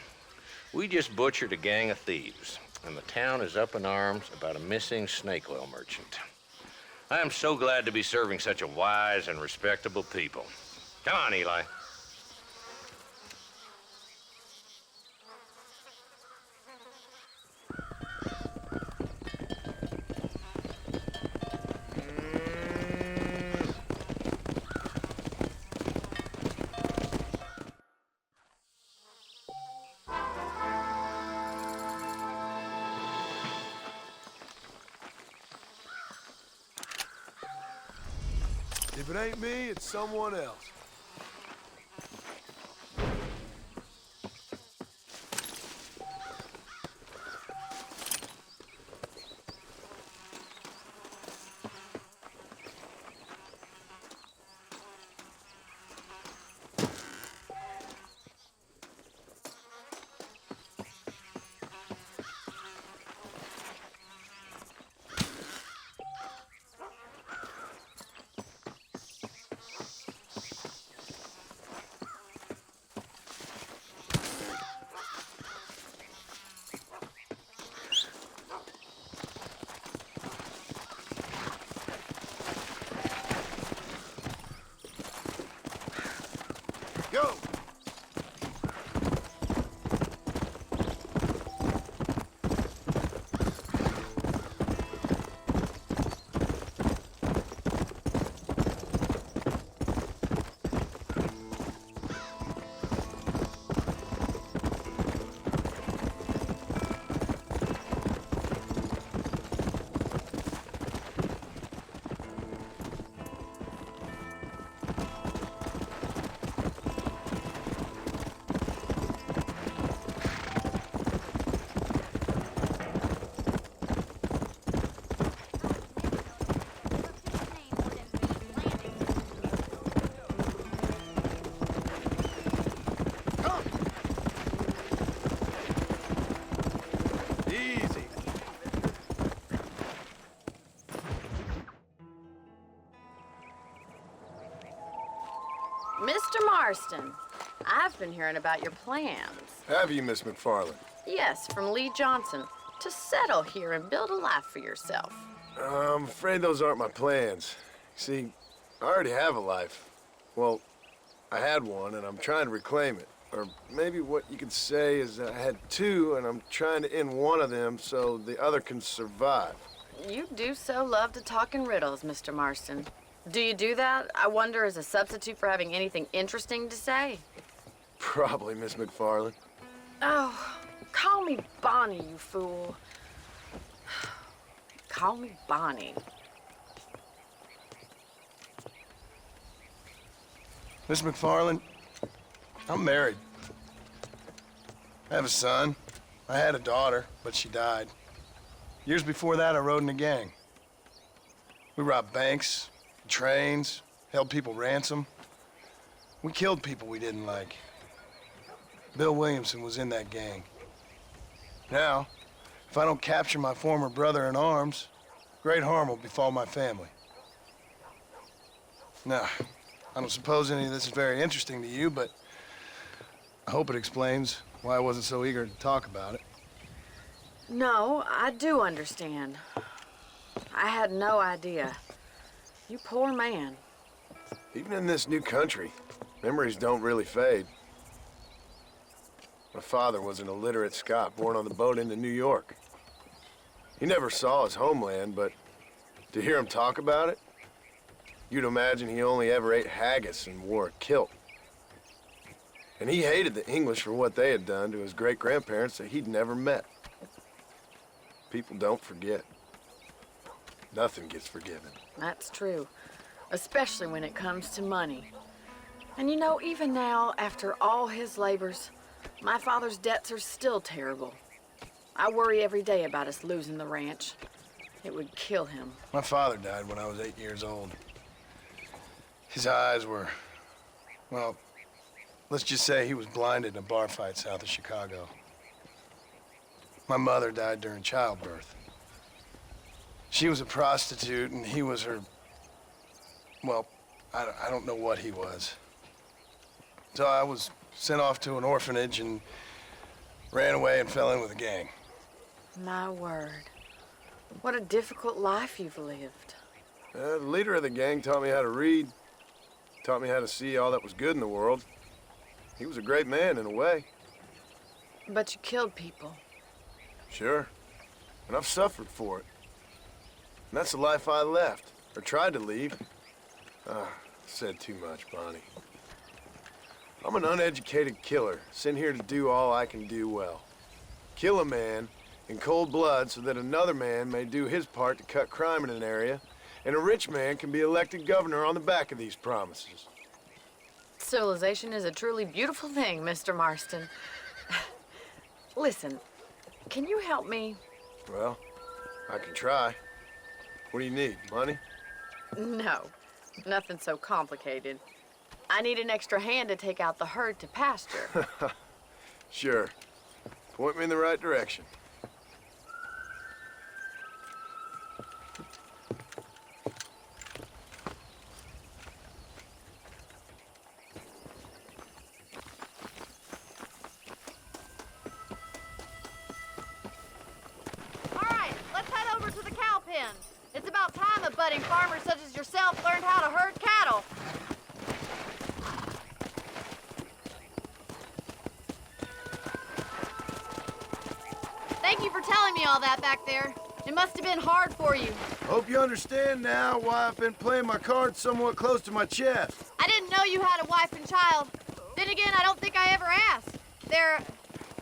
We just butchered a gang of thieves, and the town is up in arms about a missing snake oil merchant. I am so glad to be serving such a wise and respectable people. Come on, Eli. If it ain't me, it's someone else. Go! Mr. Marston, I've been hearing about your plans. Have you, Miss McFarland? Yes, from Lee Johnson, to settle here and build a life for yourself. I'm afraid those aren't my plans. See, I already have a life. Well, I had one, and I'm trying to reclaim it. Or maybe what you could say is that I had two, and I'm trying to end one of them so the other can survive. You do so love to talk in riddles, Mr. Marston. Do you do that, I wonder, as a substitute for having anything interesting to say? Probably, Miss McFarland. Oh, call me Bonnie, you fool. Call me Bonnie. Miss McFarland, I'm married. I have a son. I had a daughter, but she died. Years before that, I rode in a gang. We robbed banks, trains, held people ransom. We killed people we didn't like. Bill Williamson was in that gang. Now, if I don't capture my former brother in arms, great harm will befall my family. Now, I don't suppose any of this is very interesting to you, but I hope it explains why I wasn't so eager to talk about it. No, I do understand. I had no idea. You poor man. Even in this new country, memories don't really fade. My father was an illiterate Scot born on the boat into New York. He never saw his homeland, but to hear him talk about it, you'd imagine he only ever ate haggis and wore a kilt. And he hated the English for what they had done to his great-grandparents that he'd never met. People don't forget. Nothing gets forgiven. That's true, especially when it comes to money. And you know, even now, after all his labors, my father's debts are still terrible. I worry every day about us losing the ranch. It would kill him. My father died when I was 8 years old. His eyes were, well, let's just say he was blinded in a bar fight south of Chicago. My mother died during childbirth. She was a prostitute, and he was her, well, I don't know what he was. So I was sent off to an orphanage and ran away and fell in with a gang. My word. What a difficult life you've lived. The leader of the gang taught me how to read, taught me how to see all that was good in the world. He was a great man in a way. But you killed people. Sure. And I've suffered for it. And that's the life I left, or tried to leave. Said too much, Bonnie. I'm an uneducated killer, sent here to do all I can do well. Kill a man in cold blood so that another man may do his part to cut crime in an area, and a rich man can be elected governor on the back of these promises. Civilization is a truly beautiful thing, Mr. Marston. Listen, can you help me? Well, I can try. What do you need, money? No, nothing so complicated. I need an extra hand to take out the herd to pasture. Sure. Point me in the right direction. All right, let's head over to the cow pen. It's about time a budding farmer such as yourself learned how to herd cattle. Thank you for telling me all that back there. It must have been hard for you. Hope you understand now why I've been playing my cards somewhat close to my chest. I didn't know you had a wife and child. Then again, I don't think I ever asked. They're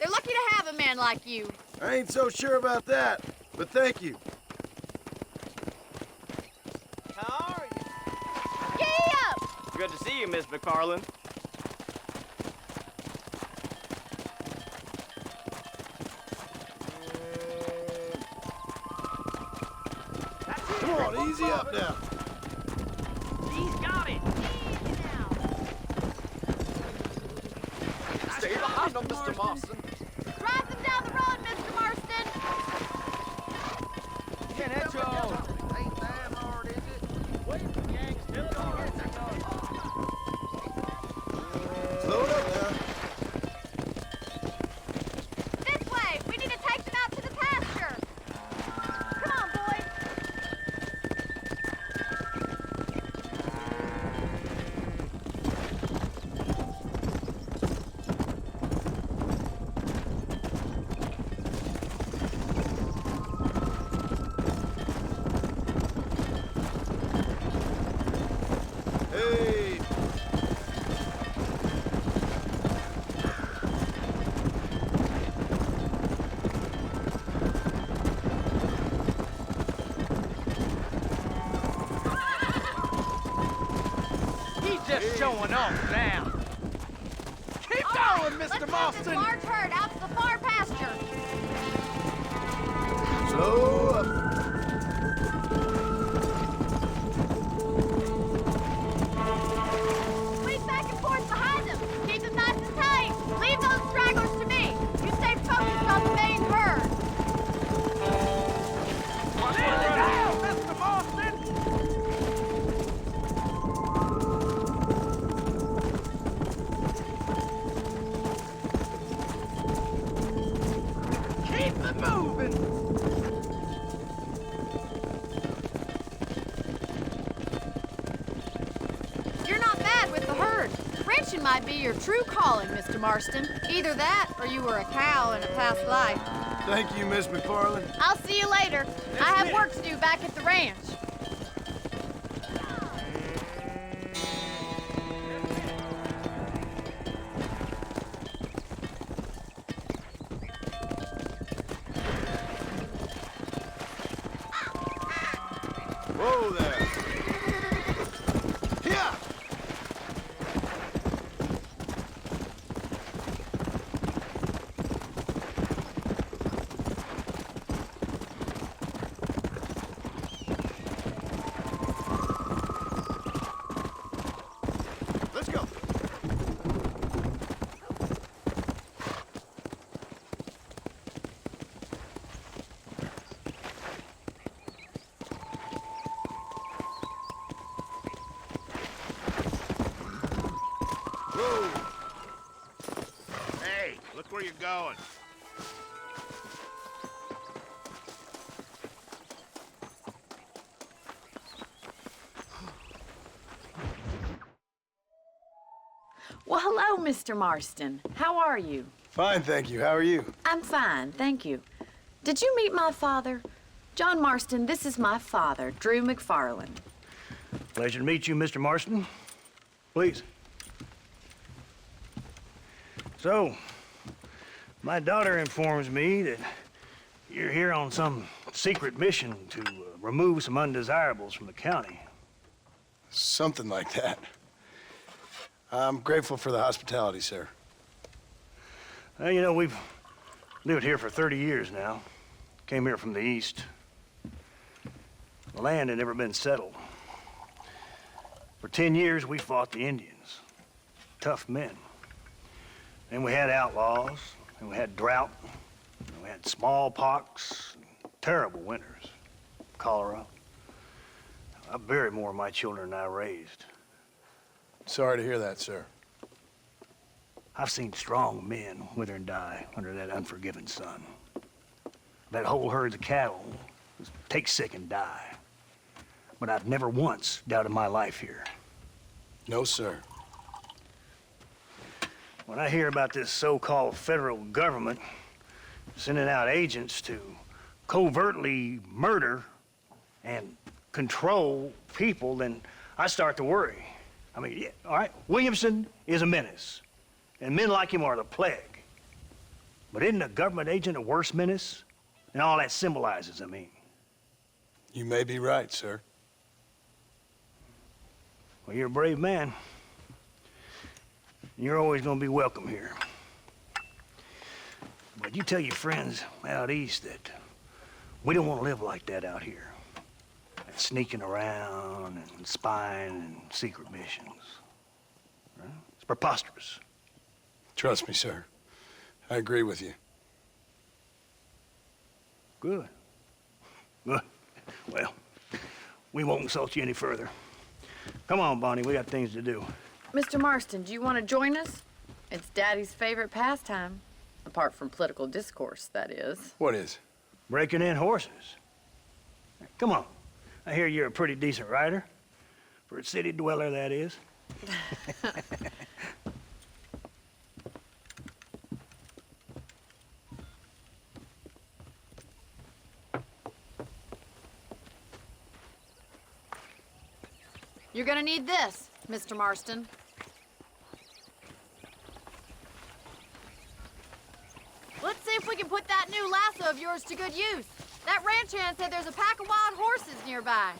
lucky to have a man like you. I ain't so sure about that, but thank you. How are you? Giddy up! Good to see you, Miss McFarland. Come on, easy up now. He's got it. Easy now. Stay behind him, Mr. Marston. Drive them down the road, Mr. Marston. Get it, Joe. Ain't that hard, is it? Wait, the gang's still going. Slow it up now. This way. We need to take them out to the pasture. Come on, boys. Hey! He's just showing off now. Keep going, Let's Mr. move Marston. this large herd out to the far pasture. Slow up. Squeeze back and forth behind them. Keep them nice and tight. Leave those stragglers to me. You stay focused on the main herd. Sit down, Mr. Marston. Keep it moving. You're not bad with the herd. Ranching might be your true calling, Mr. Marston. Either that, or you were a cow in a past life. Thank you, Miss McFarland. I'll see you later. I have work to do back at the ranch. Whoa there. Here! Let's go. Whoa! Hey, look where you're going. Well, hello, Mr. Marston. How are you? Fine, thank you. How are you? I'm fine, thank you. Did you meet my father? John Marston, this is my father, Drew McFarland. Pleasure to meet you, Mr. Marston. Please. So, my daughter informs me that you're here on some secret mission to remove some undesirables from the county. Something like that. I'm grateful for the hospitality, sir. Well, you know, we've lived here for 30 years now. Came here from the east. The land had never been settled. For 10 years, we fought the Indians. Tough men. Then we had outlaws, and we had drought, and we had smallpox, and terrible winters, cholera. I buried more of my children than I raised. Sorry to hear that, sir. I've seen strong men wither and die under that unforgiving sun. I've had whole herds of cattle just take sick and die. But I've never once doubted my life here. No, sir. When I hear about this so-called federal government sending out agents to covertly murder and control people, then I start to worry. I mean, yeah, all right, Williamson is a menace, and men like him are the plague. But isn't a government agent a worse menace? And all that symbolizes, I mean. You may be right, sir. Well, you're a brave man. You're always gonna be welcome here. But you tell your friends out east that we don't want to live like that out here. Sneaking around and spying and secret missions. Right? It's preposterous. Trust me, sir. I agree with you. Good. Good. Well, we won't insult you any further. Come on, Bonnie, we got things to do. Mr. Marston, do you want to join us? It's Daddy's favorite pastime. Apart from political discourse, that is. What is? Breaking in horses. Come on. I hear you're a pretty decent rider. For a city dweller, that is. You're gonna need this, Mr. Marston. Let's see if we can put that new lasso of yours to good use. That ranch hand said there's a pack of wild horses nearby.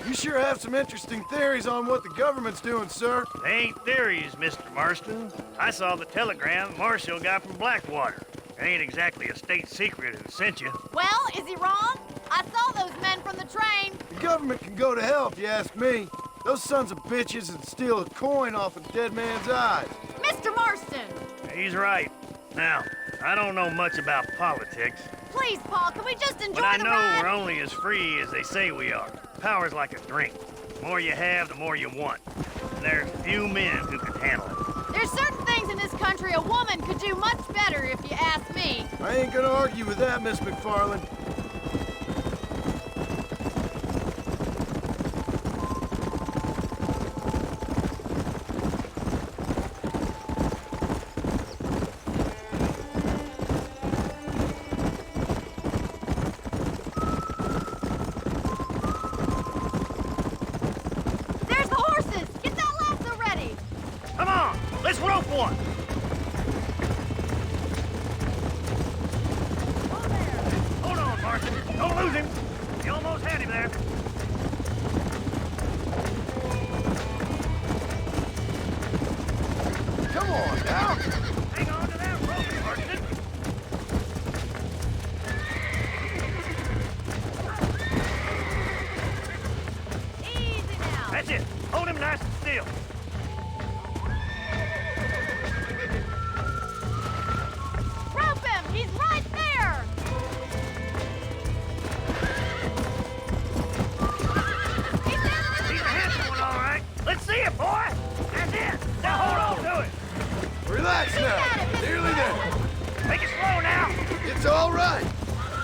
You sure have some interesting theories on what the government's doing, sir. They ain't theories, Mr. Marston. I saw the telegram Marshall got from Blackwater. It ain't exactly a state secret who sent you. Well, is he wrong? I saw those men from the train. The government can go to hell if you ask me. Those sons of bitches would steal a coin off a dead man's eyes. Mr. Marston! He's right. Now, I don't know much about politics. Please, Paul, can we just enjoy But I the know ride? we're only as free as they say we are. Power's like a drink. The more you have, the more you want. And there's few men who can handle it. There's certain things in this country a woman could do much better, if you ask me. I ain't gonna argue with that, Miss McFarland. There's the horses! Get that lasso ready! Come on, let's rope one! Hold on, Marston. Don't lose him. You almost had him there. Come on, now. Hang on to that rope, Marston. Easy now. That's it. Hold him nice and still. Rope him! He's right there! He's a handsome one, all right. Let's see Relax now. Nearly there. Make it slow now. It's all right.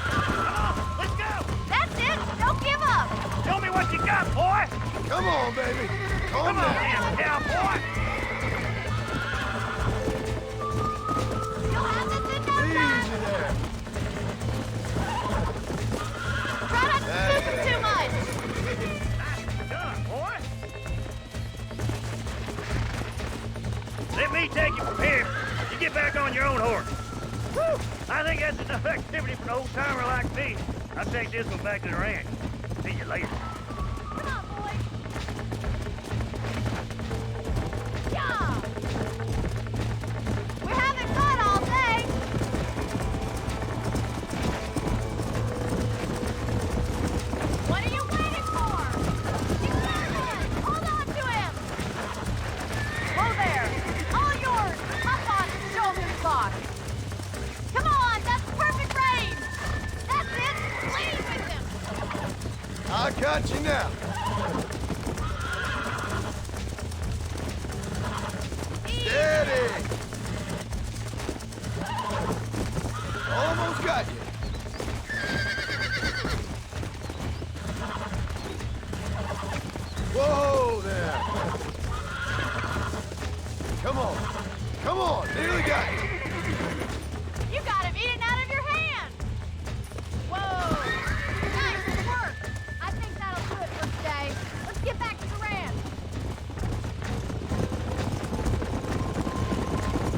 Come on, let's go. That's it. Don't give up. Show me what you got, boy. Come on, baby. Calm Come on, down. boy. You'll have this in no time. Easy there. Try not to spook him too much. Nicely done, boy. Let me take you from here. You get back on your own horse. Woo! I think that's enough activity for an old-timer like me. I'll take this one back to the ranch. See you later. Come on, boy. Yeah. We haven't fun all day. What are you waiting for? He's moving. Hold on to him. Whoa there. All yours. Hop on and show him his box. Come on, that's perfect range. That's it. Lead with him. I got you now. Steady. Almost got you. Whoa there. Come on. Come on. Nearly got you. You got him eating out of your hand. Whoa. Nice work. I think that'll do it for today. Let's get back to the ranch.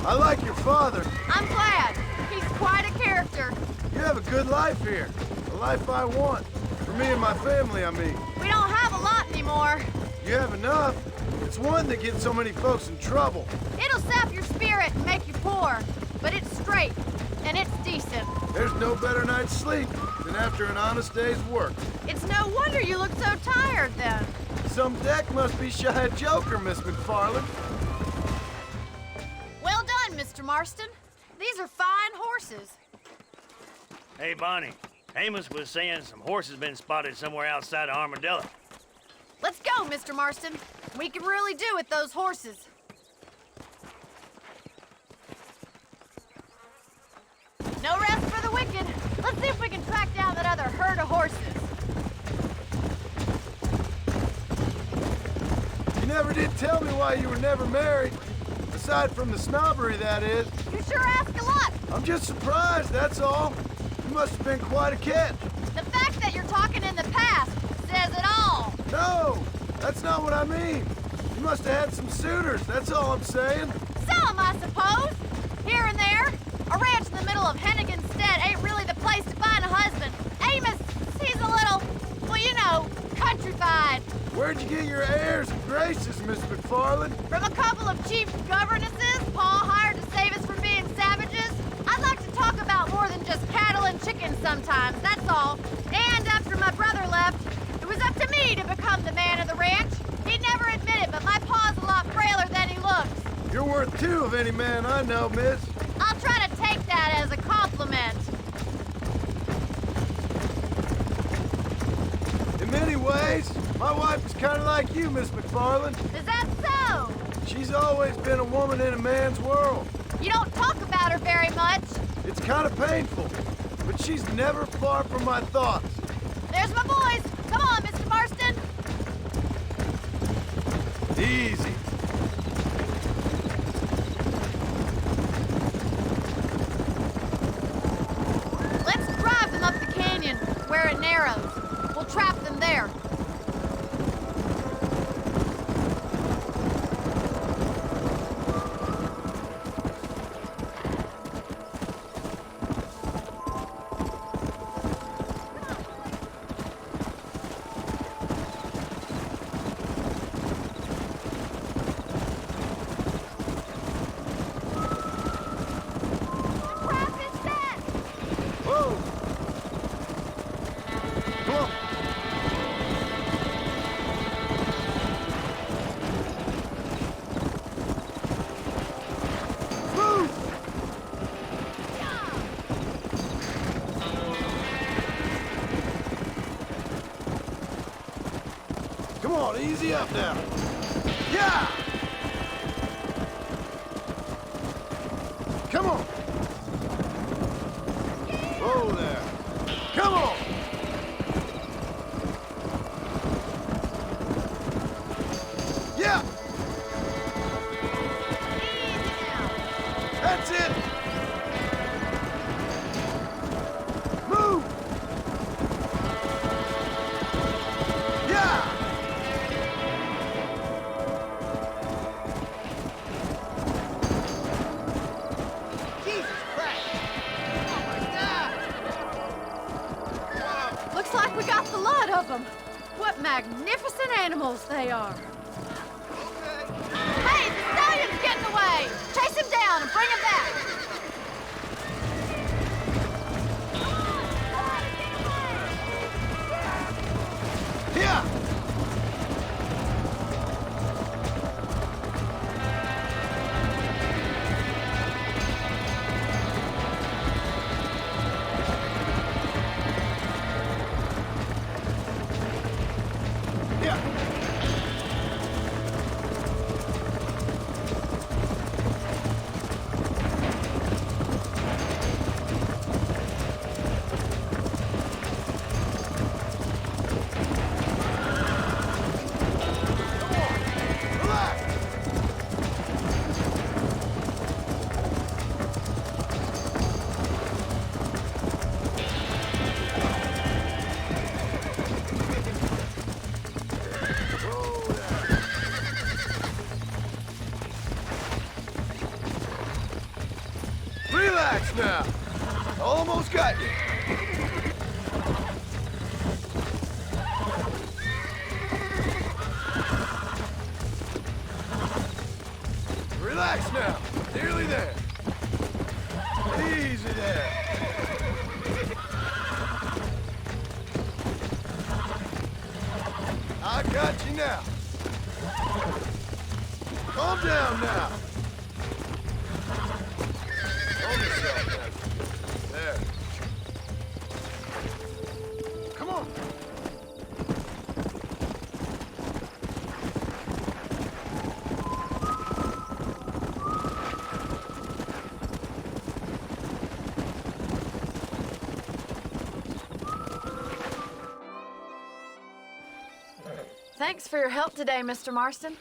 I like your father. I'm glad. He's quite a character. You have a good life here. A life I want. For me and my family, I mean. We don't have a lot anymore. You have enough. It's one that gets so many folks in trouble. It'll sap your spirit and make you poor. But it's straight. And it's decent. There's no better night's sleep than after an honest day's work. It's no wonder you look so tired then. Some deck must be shy of Joker, Miss McFarland. Well done, Mr. Marston. These are fine horses. Hey, Bonnie. Amos was saying some horses been spotted somewhere outside of Armadillo. Let's go, Mr. Marston. We can really do with those horses. No rest for the wicked. Let's see if we can track down that other herd of horses. You never did tell me why you were never married. Aside from the snobbery, that is. You sure ask a lot. I'm just surprised, that's all. You must have been quite a catch. The fact that you're talking in the past says it all. No, that's not what I mean. You must have had some suitors, that's all I'm saying. Some, I suppose. Here and there. A ranch in the middle of Hennigan's Stead ain't really the place to find a husband. Amos, he's a little, well, you know, countrified. Where'd you get your airs and graces, Miss McFarland? From a couple of chief governesses Pa hired to save us from being savages. I'd like to talk about more than just cattle and chickens sometimes, that's all. And after my brother left, it was up to me to become the man of the ranch. He'd never admit it, but my pa's a lot frailer than he looks. You're worth two of any man I know, miss. I'll try to take that as a compliment. In many ways, my wife is kind of like you, Miss McFarland. Is that so? She's always been a woman in a man's world. You don't talk about her very much. It's kind of painful, but she's never far from my thoughts. There's my boys. Come on, Mr. Marston. Easy. Let's drive them up the canyon, where it narrows. We'll trap them there. Come on, easy up now. Yeah! magnificent animals they are. Hey, the stallion's getting away! Chase him down and bring him back! Yeah! Relax now. Almost got you. Relax now. Nearly there. Easy there. I got you now. Calm down now. Hold yourself now. There. Come on. Thanks for your help today, Mr. Marston.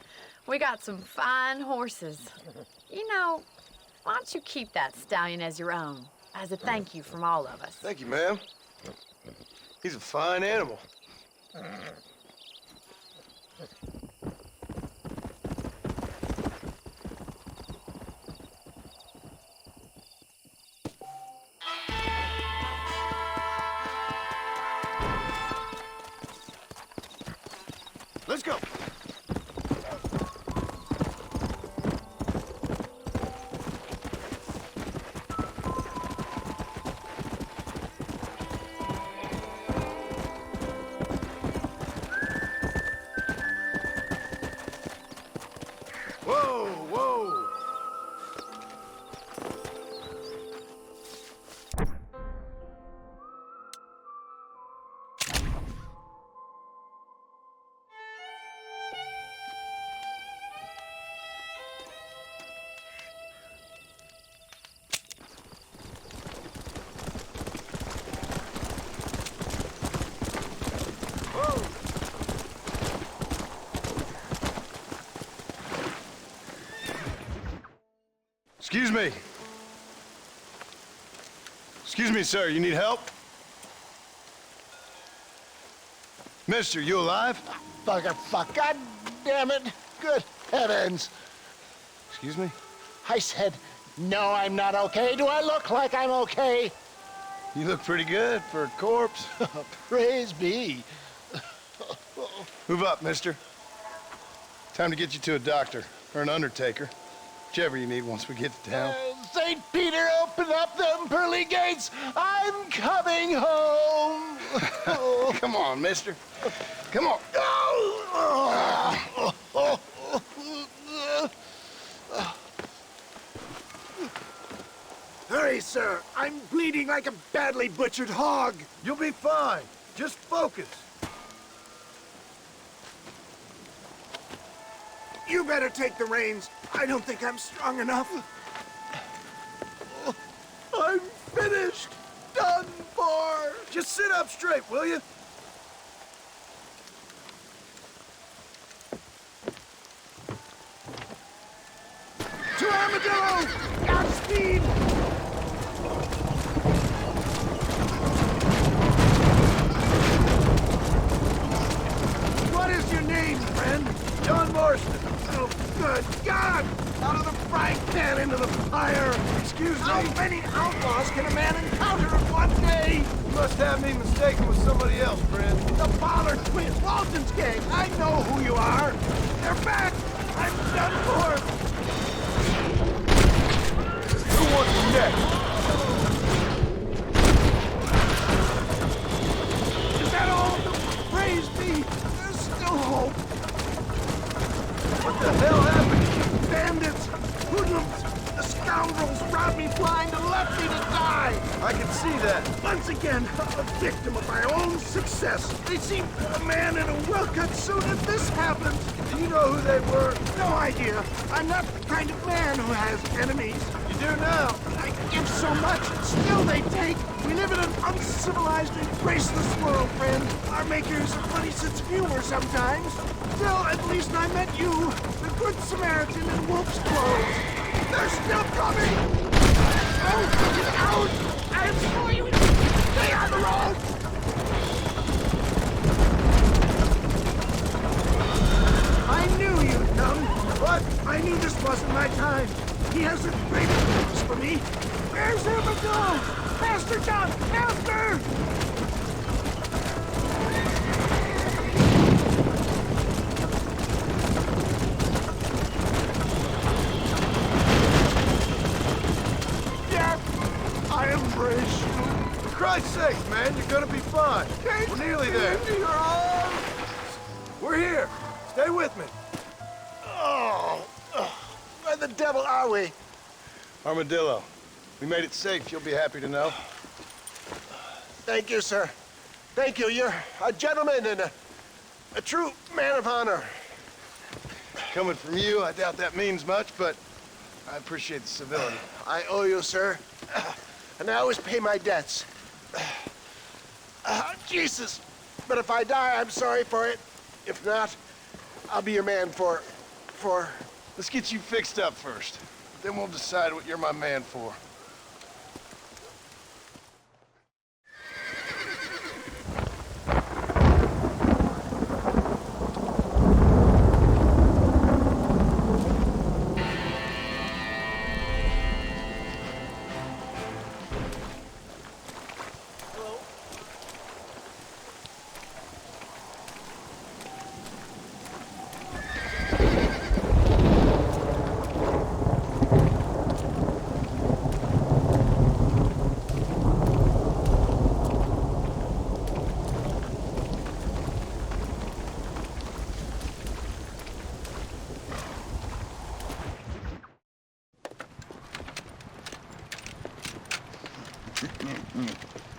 We got some fine horses. You know, why don't you keep that stallion as your own, as a thank you from all of us? Thank you, ma'am. He's a fine animal. Let's go. Whoa, whoa. Excuse me. Excuse me, sir. You need help? Mister, you alive? Fuck. God damn it. Good heavens. Excuse me? I said, no, I'm not okay. Do I look like I'm okay? You look pretty good for a corpse. Praise be. Move up, mister. Time to get you to a doctor or an undertaker. Whichever you need once we get to town. St. Peter, open up them pearly gates. I'm coming home. Come on, mister. Come on. Hurry, sir. I'm bleeding like a badly butchered hog. You'll be fine. Just focus. You better take the reins. I don't think I'm strong enough. I'm finished. Done for. Just sit up straight, will you? To Armadillo! Godspeed! What is your name, friend? John Marston. Oh, good God! Out of the frying pan into the fire! Excuse me? How many outlaws can a man encounter in one day? You must have me mistaken with somebody else, friend. The Fowler twins, Walton's gang. I know who you are. They're back. I'm done for. Who wants next? Is that all? Praise be. There's still hope. What the hell happened? Bandits, hoodlums, the scoundrels robbed me blind and left me to die. I can see that. Once again, a victim of my own success. They seemed a man in a well-cut suit and this happened. Do you know who they were? No idea. I'm not the kind of man who has enemies. You do now. I give so much, and still they take. We live in an uncivilized and graceless world, friend. Our makers a funny sense of humor sometimes. Still, at least I met you, the good Samaritan in wolf's clothes. They're still coming! Oh, get out! I'm for you! Stay on the road! I knew you'd come. But I knew this wasn't my time. He has a great purpose for me. Where's Armadillo? Master John! Master! I embrace you. For Christ's sake, man, you're gonna be fine. We're nearly there. We're here. Stay with me. Oh, where the devil are we? Armadillo, we made it safe. You'll be happy to know. Thank you, sir. Thank you. You're a gentleman and a true man of honor. Coming from you, I doubt that means much, but I appreciate the civility. I owe you, sir. And I always pay my debts. Jesus. But if I die, I'm sorry for it. If not, I'll be your man for... Let's get you fixed up first. Then we'll decide what you're my man for.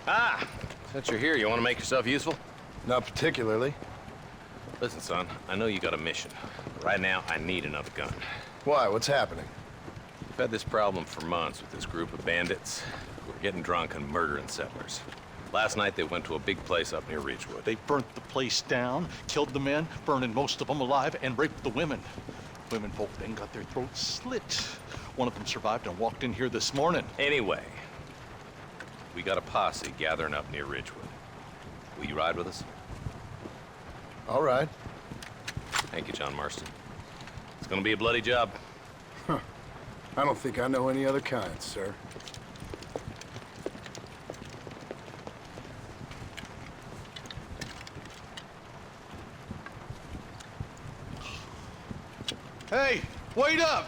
Ah, since you're here, you want to make yourself useful? Not particularly. Listen, son, I know you got a mission. Right now, I need another gun. Why? What's happening? We've had this problem for months with this group of bandits who are getting drunk and murdering settlers. Last night, they went to a big place up near Ridgewood. They burnt the place down, killed the men, burning most of them alive, and raped the women. Women folk then got their throats slit. One of them survived and walked in here this morning. Anyway, we got a posse gathering up near Ridgewood. Will you ride with us? All right. Thank you, John Marston. It's gonna be a bloody job. Huh. I don't think I know any other kind, sir. Hey, wait up!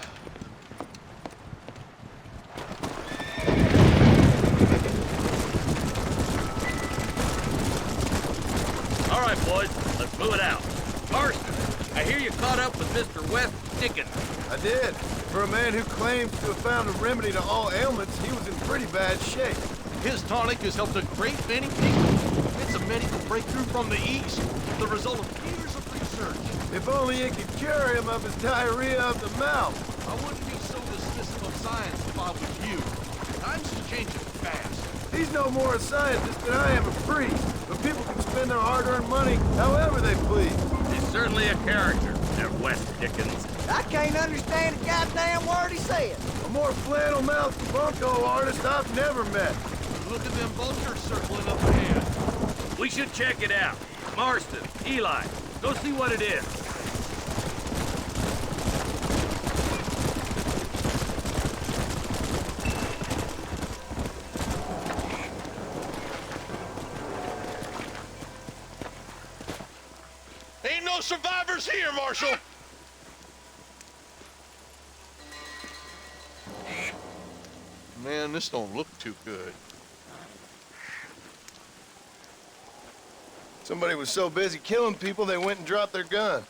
All right, boys, let's move it out. Marston, I hear you caught up with Mr. West Dickens. I did. For a man who claims to have found a remedy to all ailments, he was in pretty bad shape. His tonic has helped a great many people. It's a medical breakthrough from the East, the result of years of research. If only it could cure him of his diarrhea of the mouth. I wouldn't be so dismissive of science if I was you. Times are changing fast. He's no more a scientist than I am a priest, but people can spend their hard-earned money however they please. He's certainly a character, that West Dickens. I can't understand a goddamn word he said. A more flannel-mouthed bunco artist I've never met. Look at them vultures circling up ahead. We should check it out. Marston, Eli, go see what it is. survivors here, Marshal! Man, this don't look too good. Somebody was so busy killing people, they went and dropped their gun.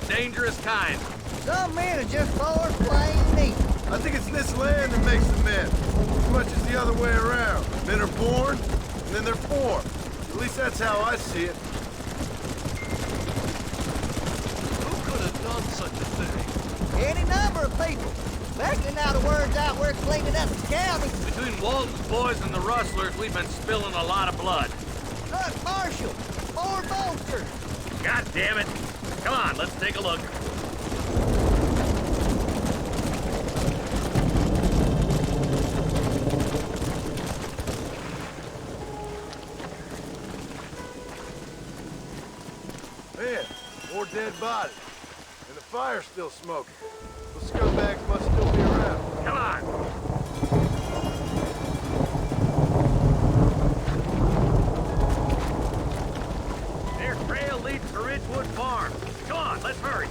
Dangerous kind. Some men are just for plain meat. I think it's this land that makes the men, as much as the other way around. Men are born, and then they're formed. At least that's how I see it. Who could have done such a thing? Any number of people. Especially now the word's out we're cleaning up the county. Between Walton's boys and the rustlers, we've been spilling a lot of blood. Look, Marshal, 4 bolsters. God damn it. Come on, let's take a look. Man, more dead bodies. And the fire's still smoking. Those scumbags must still be around. Come on. Their trail leads to Ridgewood Farm. Come on, let's hurry.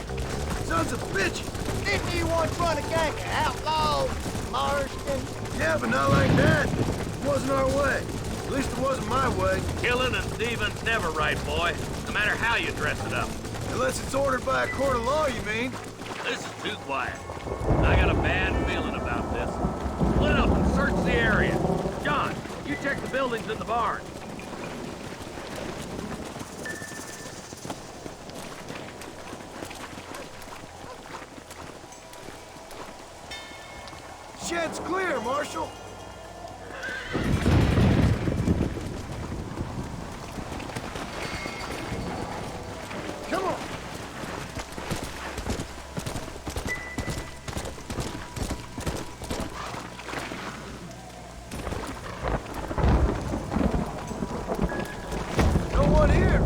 Sons of bitches! Didn't you once run a gang of outlaws, Marston? Yeah, but not like that. It wasn't our way. At least it wasn't my way. Killing and thieving's never right, boy. No matter how you dress it up. Unless it's ordered by a court of law, you mean? This is too quiet. I got a bad feeling about this. Split up and search the area. John, you check the buildings in the barn. Shed's clear, Marshal. Come on. No one here.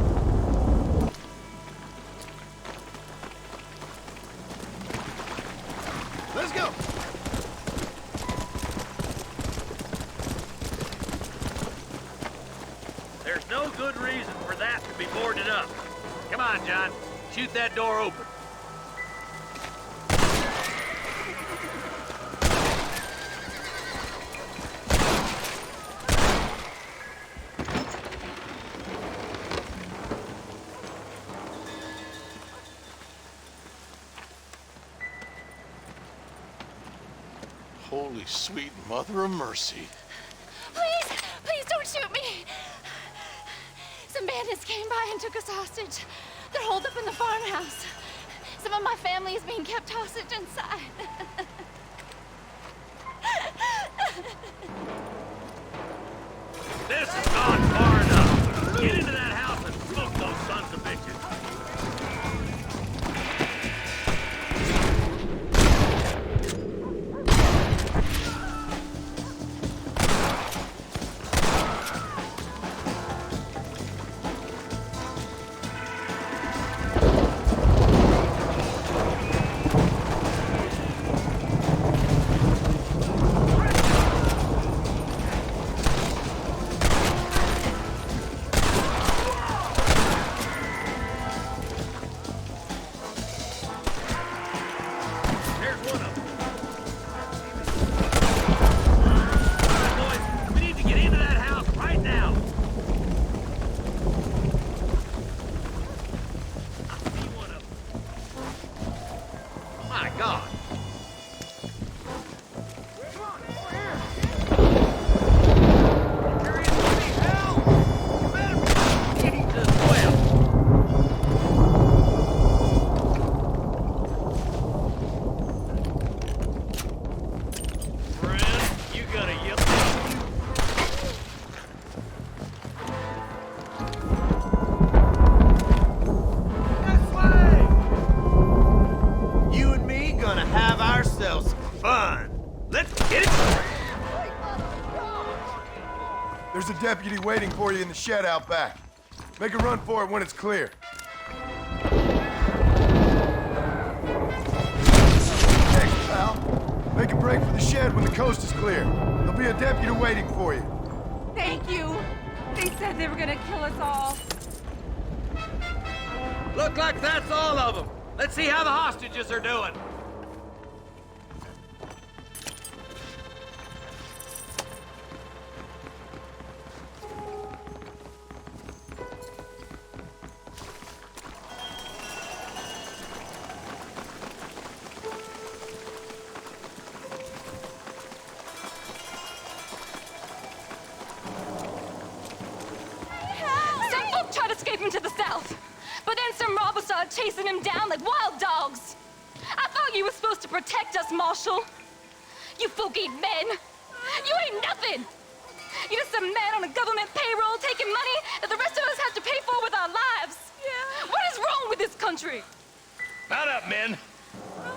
Let's go. There's no good reason for that to be boarded up. Come on, John. Shoot that door open. Holy sweet mother of mercy. Please, please don't shoot me. Some bandits came by and took us hostage. They're holed up in the farmhouse. Some of my family is being kept hostage inside. This has gone far enough. Get into that house and smoke those sons of bitches. There's a deputy waiting for you in the shed out back. Make a run for it when it's clear. Thanks, pal. Make a break for the shed when the coast is clear. There'll be a deputy waiting for you. Thank you. They said they were gonna kill us all. Look like that's all of them. Let's see how the hostages are doing. Some folk tried to escape him to the south, but then some robbers started chasing him down like wild dogs. I thought you were supposed to protect us, Marshal. You folk ain't men. You ain't nothing. You're just a man on a government payroll taking money that the rest of us have to pay for with our lives. Yeah. What is wrong with this country? Mount up, men.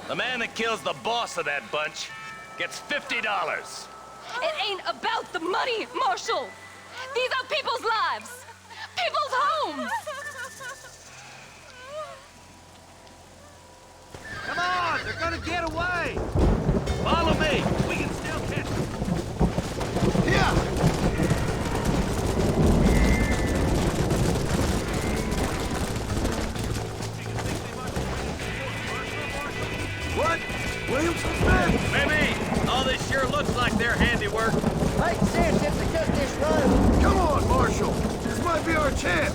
The man that kills the boss of that bunch gets $50. It ain't about the money, Marshal. These are people's lives, people's homes. Come on, they're gonna get away. Follow me. We can still catch them. Yeah. What? Williamson's men? Maybe. All this sure looks like their handiwork. Makes sense if they took this road. Come on, Marshal. This might be our chance.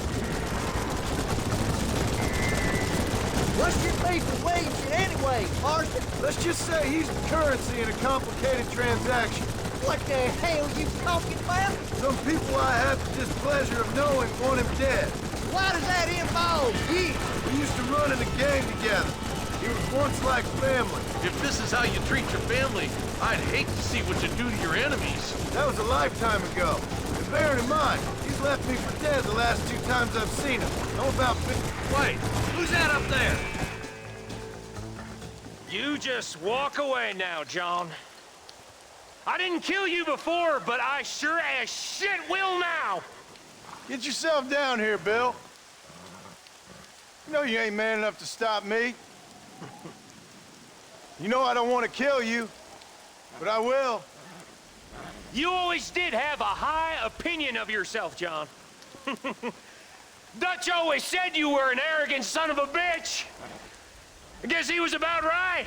What's your beef with Williamson anyway, Marston? Let's just say he's the currency in a complicated transaction. What the hell you talking about? Some people I have the displeasure of knowing want him dead. Why does that involve you? We used to run in the gang together. He was once like family. If this is how you treat your family, I'd hate to see what you do to your enemies. That was a lifetime ago. And bearing in mind, he's left me for dead the last 2 times I've seen him. I'm about 50. Wait, who's that up there? You just walk away now, John. I didn't kill you before, but I sure as shit will now. Get yourself down here, Bill. You know you ain't man enough to stop me. You know I don't want to kill you, but I will. You always did have a high opinion of yourself, John. Dutch always said you were an arrogant son of a bitch. I guess he was about right.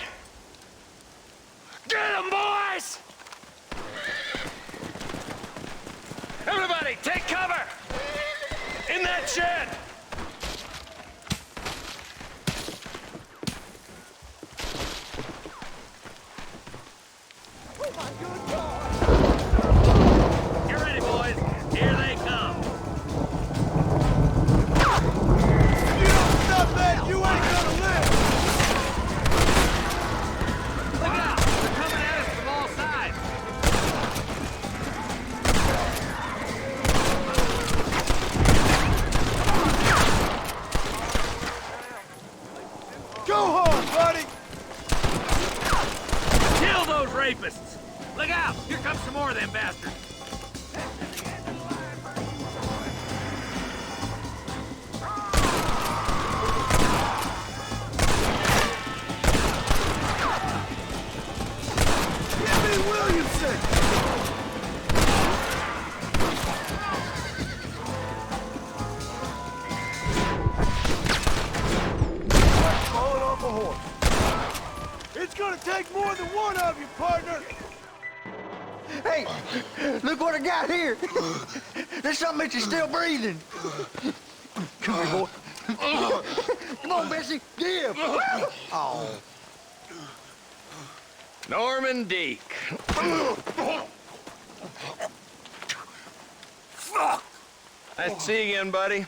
Get him, boys! Everybody, take cover! In that shed! Oh my good God! Get ready, boys. Here they come. You don't stop that, you ain't gonna live! Look out! They're coming at us from all sides. Go home, buddy! Kill those rapists! Look out! Here comes some more of them bastards. Give me Williamson! Falling off a horse. It's gonna take more than one of you, partner! Hey, look what I got here. There's something that you're still breathing. Come here, boy. Come on, Bessie. Give. Oh. Norman Deek. Nice to see you again, buddy.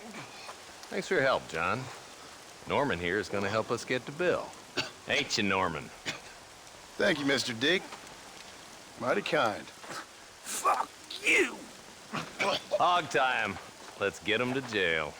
Thanks for your help, John. Norman here is going to help us get to Bill. Ain't you, Norman? Thank you, Mr. Dick. Mighty kind. Fuck you! Hog time. Let's get him to jail.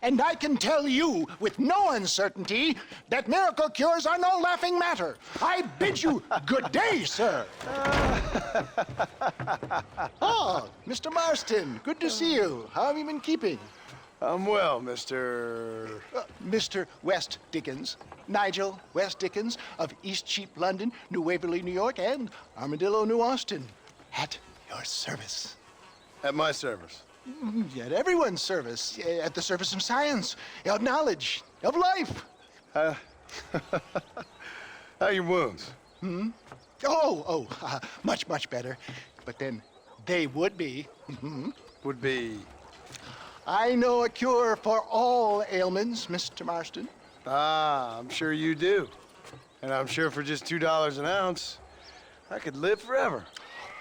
And I can tell you with no uncertainty that miracle cures are no laughing matter. I bid you good day, sir. Oh, Mr. Marston, good to see you. How have you been keeping? I'm well, Mr. Mr. West Dickens. Nigel West Dickens of East Cheap, London, New Waverly, New York, and Armadillo, New Austin. At your service. At my service. At everyone's service. At the service of science, of knowledge, of life. How are your wounds? Much, much better. But then they would be. Would be? I know a cure for all ailments, Mr. Marston. Ah, I'm sure you do. And I'm sure for just $2 an ounce, I could live forever.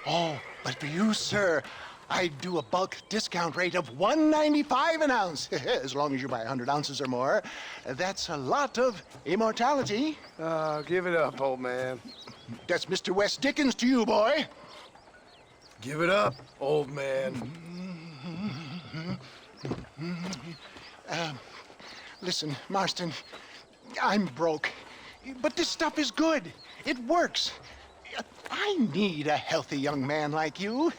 Oh, but for you, sir, I do a bulk discount rate of $1.95 an ounce, as long as you buy 100 ounces or more. That's a lot of immortality. Give it up, old man. That's Mr. West Dickens to you, boy. Give it up, old man. Listen, Marston, I'm broke, but this stuff is good. It works. I need a healthy young man like you.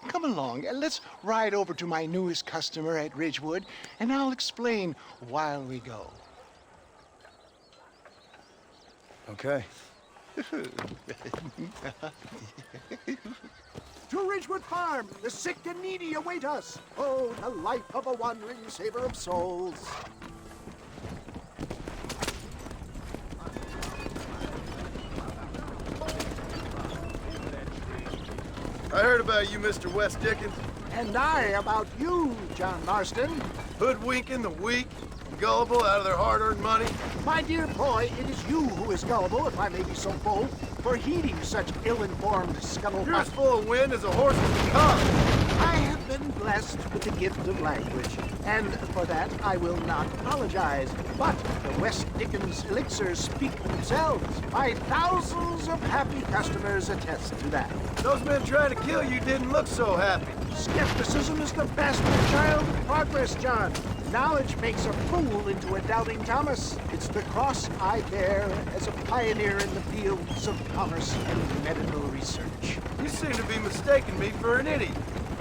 Come along, let's ride over to my newest customer at Ridgewood, and I'll explain while we go. Okay. To Ridgewood Farm, the sick and needy await us. Oh, the life of a wandering saver of souls. I heard about you, Mr. West Dickens. And I about you, John Marston. Hoodwinking the weak and gullible out of their hard-earned money. My dear boy, it is you who is gullible, if I may be so bold, for heeding such ill-informed scuttlebutt. You're as full of wind as a horse with a cub. I have been blessed with the gift of language, and for that I will not apologize. But the West Dickens elixirs speak for themselves. My thousands of happy customers attest to that. Those men trying to kill you didn't look so happy. Skepticism is the bastard child of progress, John. Knowledge makes a fool into a doubting Thomas. It's the cross I bear as a pioneer in the fields of commerce and medical research. You seem to be mistaking me for an idiot.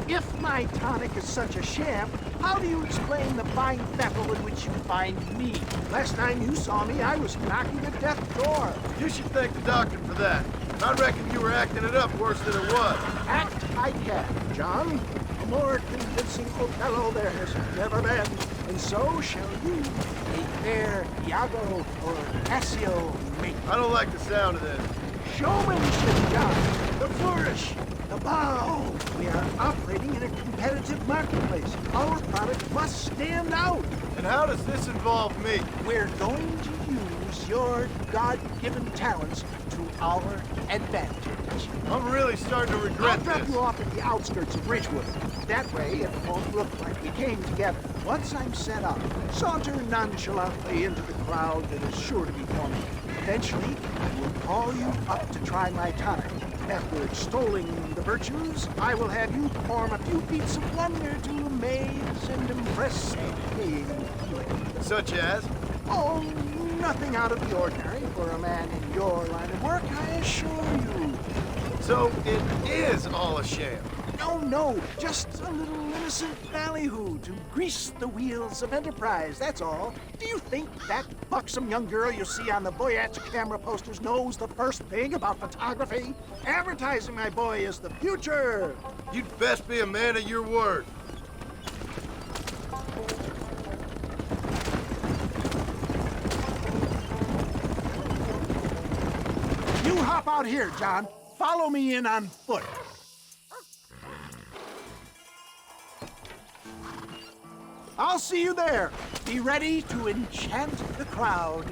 If my tonic is such a sham, how do you explain the fine battle in which you find me? Last time you saw me, I was knocking at death's door. You should thank the doctor for that. I reckon you were acting it up worse than it was. Act I can, John. A more convincing Othello there has never been. And so shall you, a fair Iago or Cassio mate. I don't like the sound of this. Showmanship, John. The flourish. The bow. We are operating in a competitive marketplace. Our product must stand out. And how does this involve me? We're going to use your God-given talents to our advantage. I'm really starting to regret I'll drop this. you off at the outskirts of Ridgewood. That way, it won't look like we came together. Once I'm set up, saunter nonchalantly into the crowd that is sure to be forming. Eventually, I will call you up to try my tonic. After extolling the virtues, I will have you perform a few feats of wonder to amaze and impress the paying public. Such as? Oh, nothing out of the ordinary for a man in your line of work, I assure you. So it is all a sham. No, just a little innocent ballyhoo to grease the wheels of enterprise, that's all. Do you think that buxom young girl you see on the Voyage camera posters knows the first thing about photography? Advertising, my boy, is the future. You'd best be a man of your word. You hop out here, John. Follow me in on foot. I'll see you there. Be ready to enchant the crowd.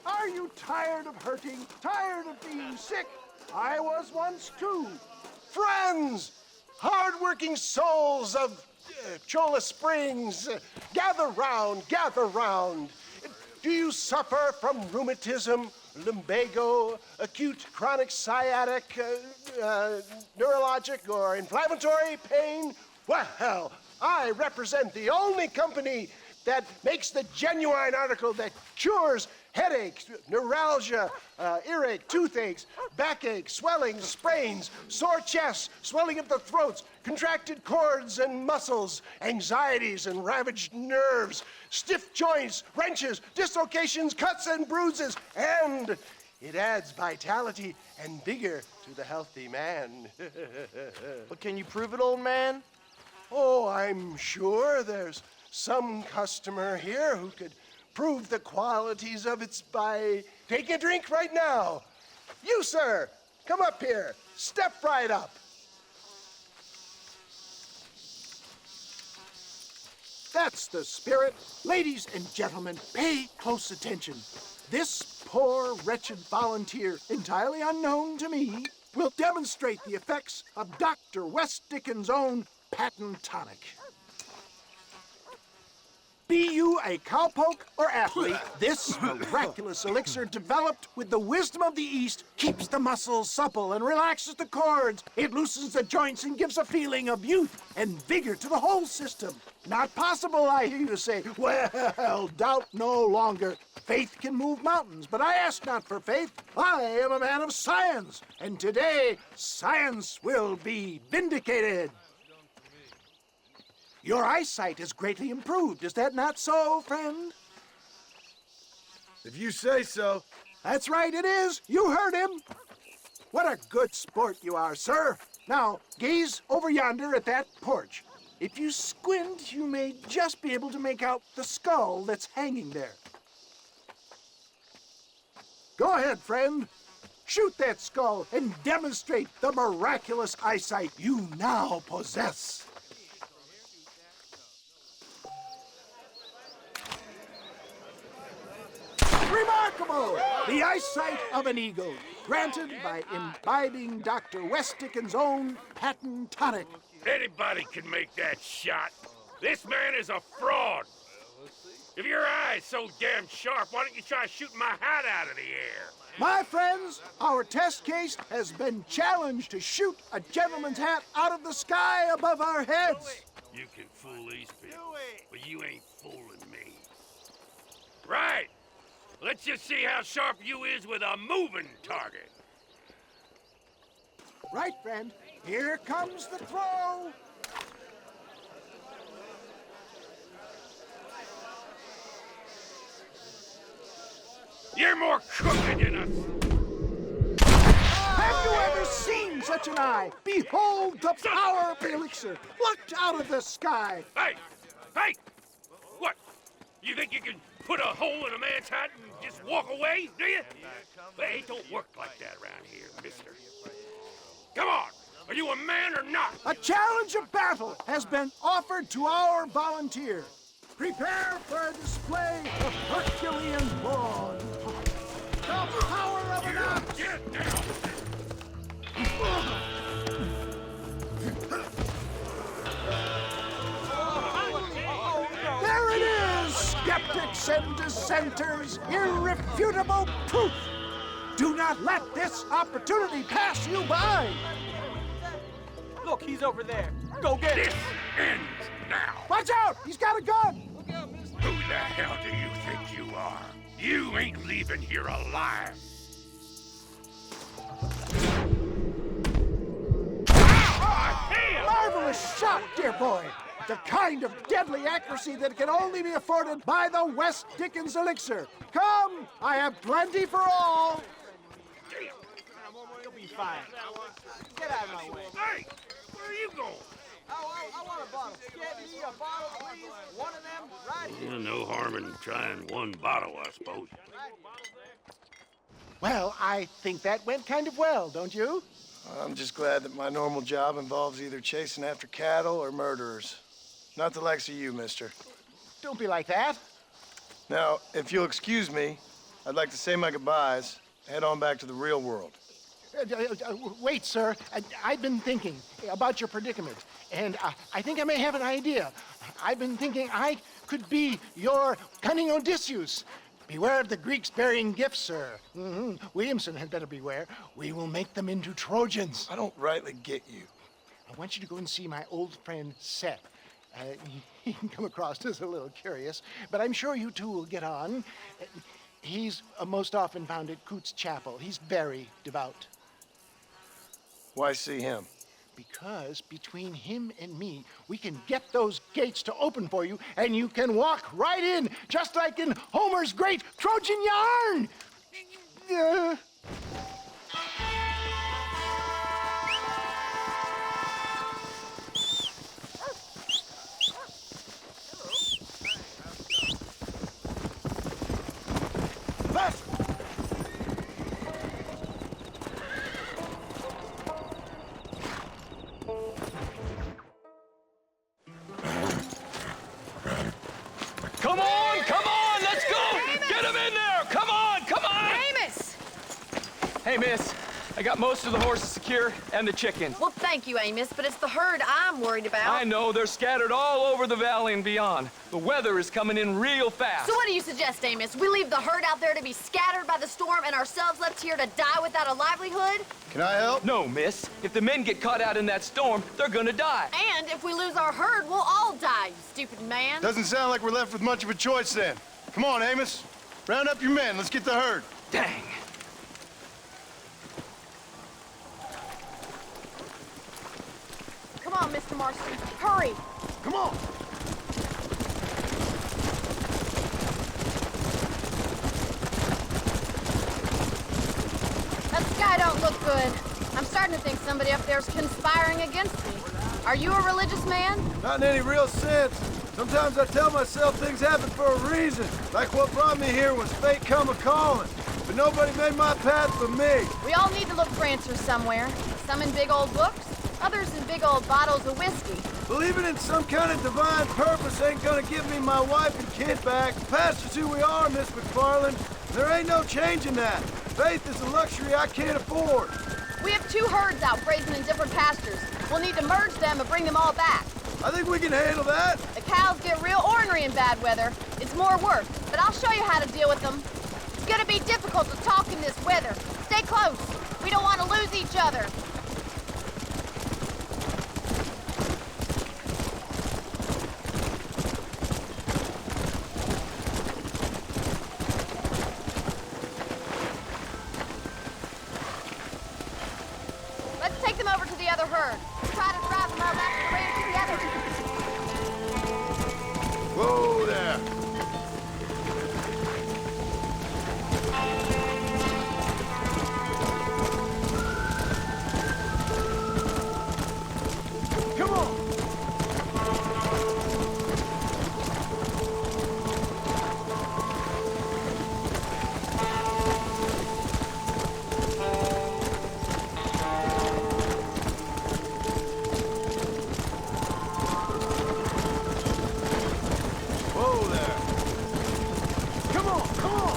Are you tired of hurting? Tired of being sick? I was once too. Friends! Hard-working souls of Cholla Springs, gather round, gather round. Do you suffer from rheumatism, lumbago, acute chronic sciatic, neurologic or inflammatory pain? Well, I represent the only company that makes the genuine article that cures headaches, neuralgia, earache, toothaches, backache, swelling, sprains, sore chests, swelling of the throats, contracted cords and muscles, anxieties and ravaged nerves, stiff joints, wrenches, dislocations, cuts and bruises, and it adds vitality and vigor to the healthy man. But can you prove it, old man? Oh, I'm sure there's some customer here who could prove the qualities of it by taking a drink right now. You, sir, come up here. Step right up. That's the spirit. Ladies and gentlemen, pay close attention. This poor, wretched volunteer, entirely unknown to me, will demonstrate the effects of Dr. West Dickens' own patent tonic. Be you a cowpoke or athlete, this miraculous elixir developed with the wisdom of the East keeps the muscles supple and relaxes the cords. It loosens the joints and gives a feeling of youth and vigor to the whole system. Not possible, I hear you say. Well, doubt no longer. Faith can move mountains, but I ask not for faith. I am a man of science, and today science will be vindicated. Your eyesight has greatly improved. Is that not so, friend? If you say so. That's right, it is. You heard him. What a good sport you are, sir. Now, gaze over yonder at that porch. If you squint, you may just be able to make out the skull that's hanging there. Go ahead, friend. Shoot that skull and demonstrate the miraculous eyesight you now possess. Remarkable! The eyesight of an eagle, granted by imbibing Dr. West Dickens' own patent tonic. Anybody can make that shot. This man is a fraud. If your eye's so damn sharp, why don't you try shooting my hat out of the air? My friends, our test case has been challenged to shoot a gentleman's hat out of the sky above our heads. You can fool these people, but you ain't fooling me. Right. Let's just see how sharp you is with a moving target. Right, friend. Here comes the throw. You're more crooked than us. Have you ever seen such an eye? Behold the power of the elixir, plucked out of the sky. Hey! Hey! What? You think you can put a hole in a man's hat and just walk away, do you? Hey, it don't work like that around here, mister. Come on! Are you a man or not? A challenge of battle has been offered to our volunteer. Prepare for a display of Herculean brawn. The power of an ox. Get down! There it is, skeptics and dissenters, irrefutable proof. Do not let this opportunity pass you by. Look, he's over there. Go get him. This ends now. Watch out! He's got a gun! Who the hell do you think you are? You ain't leaving here alive. Marvelous shot, dear boy. The kind of deadly accuracy that can only be afforded by the West Dickens elixir. Come, I have plenty for all. You'll be fine. Get out of my way. Hey, where are you going? I want a bottle. Get me a bottle, please. One of them right here. No harm in trying one bottle, I suppose. Well, I think that went kind of well, don't you? I'm just glad that my normal job involves either chasing after cattle or murderers. Not the likes of you, mister. Don't be like that. Now, if you'll excuse me, I'd like to say my goodbyes, head on back to the real world. Wait, sir. I've been thinking about your predicament, and I think I may have an idea. I've been thinking I could be your cunning Odysseus. Beware of the Greeks bearing gifts, sir. Williamson had better beware. We will make them into Trojans. I don't rightly get you. I want you to go and see my old friend Seth. He can come across as a little curious, but I'm sure you two will get on. He's most often found at 𝐑𝐞𝐝 Chapel. He's very devout. Why see him? Because between him and me, we can get those gates to open for you, and you can walk right in, just like in Homer's great Trojan yarn! Come on, let's go! Amos! Get him in there! Come on! Amos! Hey, miss, I got most of the horses secure and the chickens. Well, thank you, Amos, but it's the herd I'm worried about. I know, they're scattered all over the valley and beyond. The weather is coming in real fast. So what do you suggest, Amos? We leave the herd out there to be scattered by the storm and ourselves left here to die without a livelihood? Can I help? No, miss. If the men get caught out in that storm, they're gonna die. And if we lose our herd, we'll all die, you stupid man. Doesn't sound like we're left with much of a choice then. Come on, Amos. Round up your men. Let's get the herd. Dang. Come on, Mr. Marston. Hurry. Come on. That sky don't look good. I'm starting to think somebody up there's conspiring against me. Are you a religious man? Not in any real sense. Sometimes I tell myself things happen for a reason. Like what brought me here was fate come a-calling. But nobody made my path but me. We all need to look for answers somewhere. Some in big old books, others in big old bottles of whiskey. Believing in some kind of divine purpose ain't gonna give me my wife and kid back. The past is who we are, Miss McFarland. There ain't no changing that. Faith is a luxury I can't afford. We have 2 herds out grazing in different pastures. We'll need to merge them and bring them all back. I think we can handle that. The cows get real ornery in bad weather. It's more work, but I'll show you how to deal with them. It's gonna be difficult to talk in this weather. Stay close. We don't want to lose each other. Let's take them over to the other herd. Try to drive them all back to the ranch together. Whoa there. Come on. Whoa there. Come on, come on.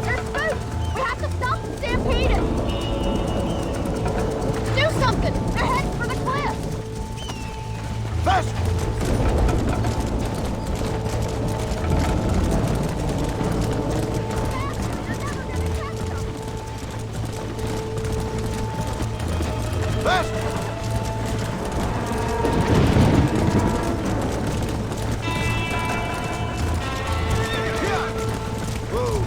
There's food! We have to stop them stampeding! Do something! They're heading for the cliff! Fast! Fast! Whoa!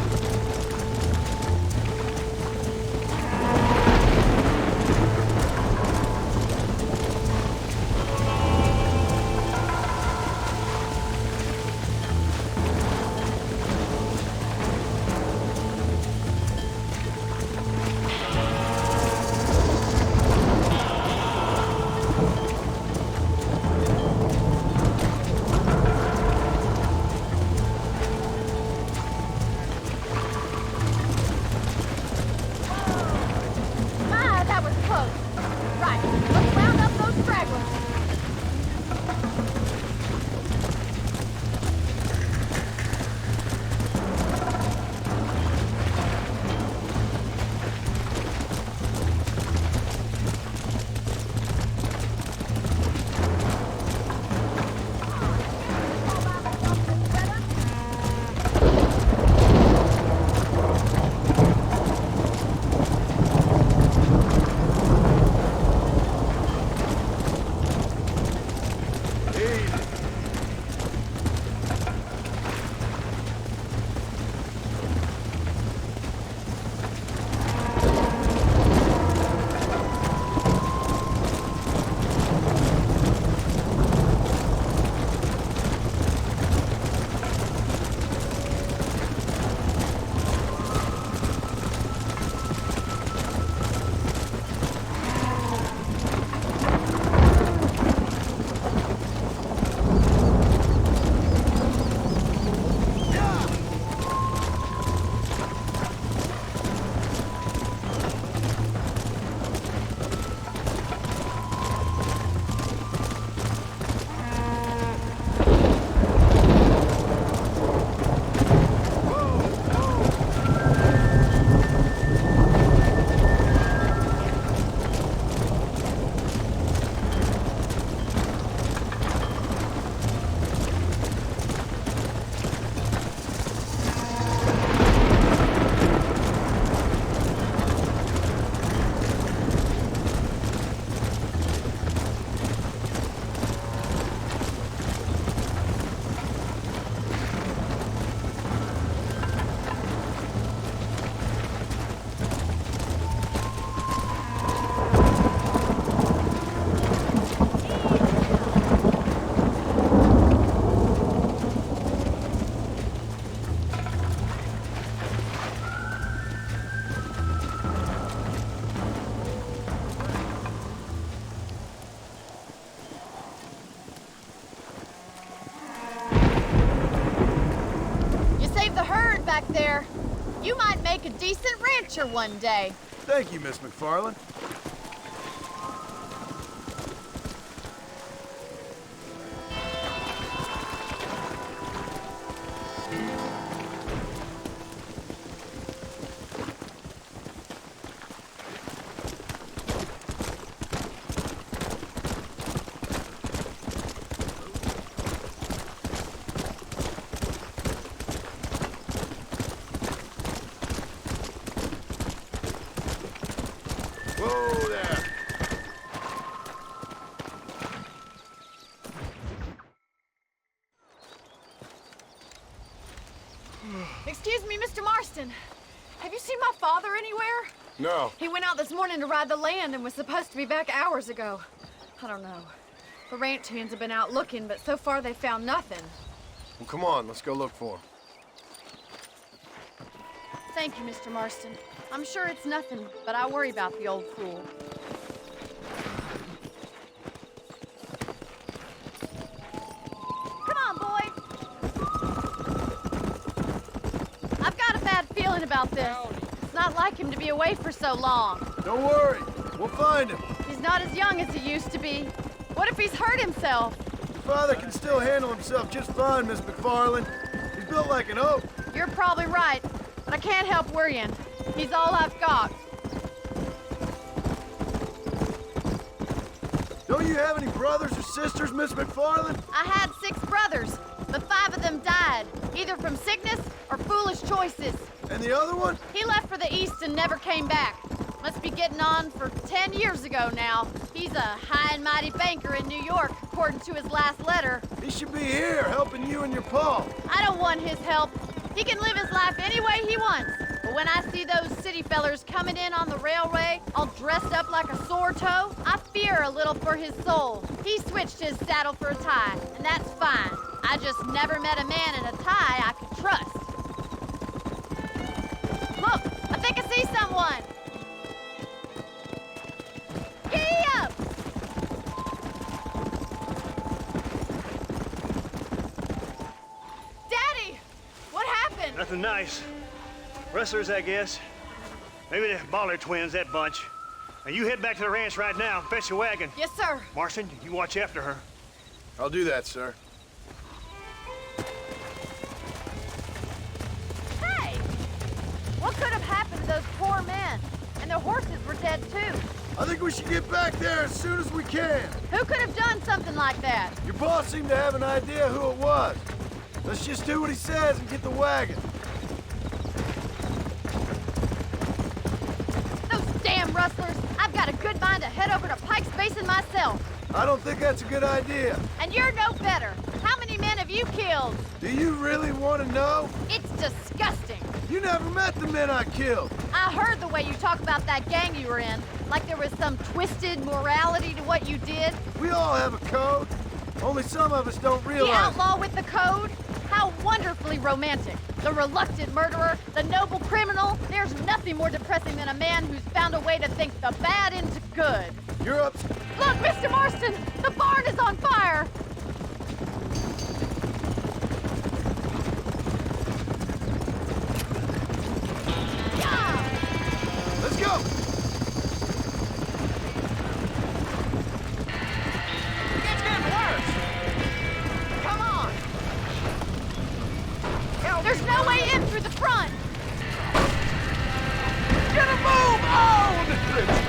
You might make a decent rancher one day. Thank you, Miss McFarland. Whoa there! Excuse me, Mr. Marston. Have you seen my father anywhere? No. He went out this morning to ride the land and was supposed to be back hours ago. I don't know. The ranch hands have been out looking, but so far they found nothing. Well, come on, let's go look for him. Thank you, Mr. Marston. I'm sure it's nothing, but I worry about the old fool. Come on, boy. I've got a bad feeling about this. It's not like him to be away for so long. Don't worry, we'll find him. He's not as young as he used to be. What if he's hurt himself? Your father can still handle himself just fine, Miss McFarland. He's built like an oak. You're probably right, but I can't help worrying. He's all I've got. Don't you have any brothers or sisters, Miss McFarland? I had 6 brothers, but 5 of them died, either from sickness or foolish choices. And the other one? He left for the East and never came back. Must be getting on for 10 years ago now. He's a high and mighty banker in New York, according to his last letter. He should be here, helping you and your pa. I don't want his help. He can live his life any way he wants. But when I see those city fellers coming in on the railway, all dressed up like a sore toe, I fear a little for his soul. He switched his saddle for a tie, and that's fine. I just never met a man in a tie I could trust. Look, I think I see someone. Giddy up! Daddy! What happened? Nothing nice. Rustlers, I guess. Maybe the Baller twins, that bunch. Now you head back to the ranch right now and fetch a wagon. Yes, sir. Marston, you watch after her. I'll do that, sir. Hey! What could have happened to those poor men? And their horses were dead, too. I think we should get back there as soon as we can. Who could have done something like that? Your boss seemed to have an idea who it was. Let's just do what he says and get the wagon. Those damn rustlers! I've got a good mind to head over to Pike's Basin myself. I don't think that's a good idea. And you're no better. How many men have you killed? Do you really want to know? It's disgusting. You never met the men I killed. I heard the way you talk about that gang you were in, like there was some twisted morality to what you did. We all have a code. Only some of us don't The realize. outlaw with the code? How wonderfully romantic. The reluctant murderer, the noble criminal. There's nothing more depressing than a man who's found a way to think the bad into good. You're up. Look, Mr. Marston, the barn is on fire. Yeah! Let's go. It's getting worse. Come on. There's no way in through the front. Get a move on!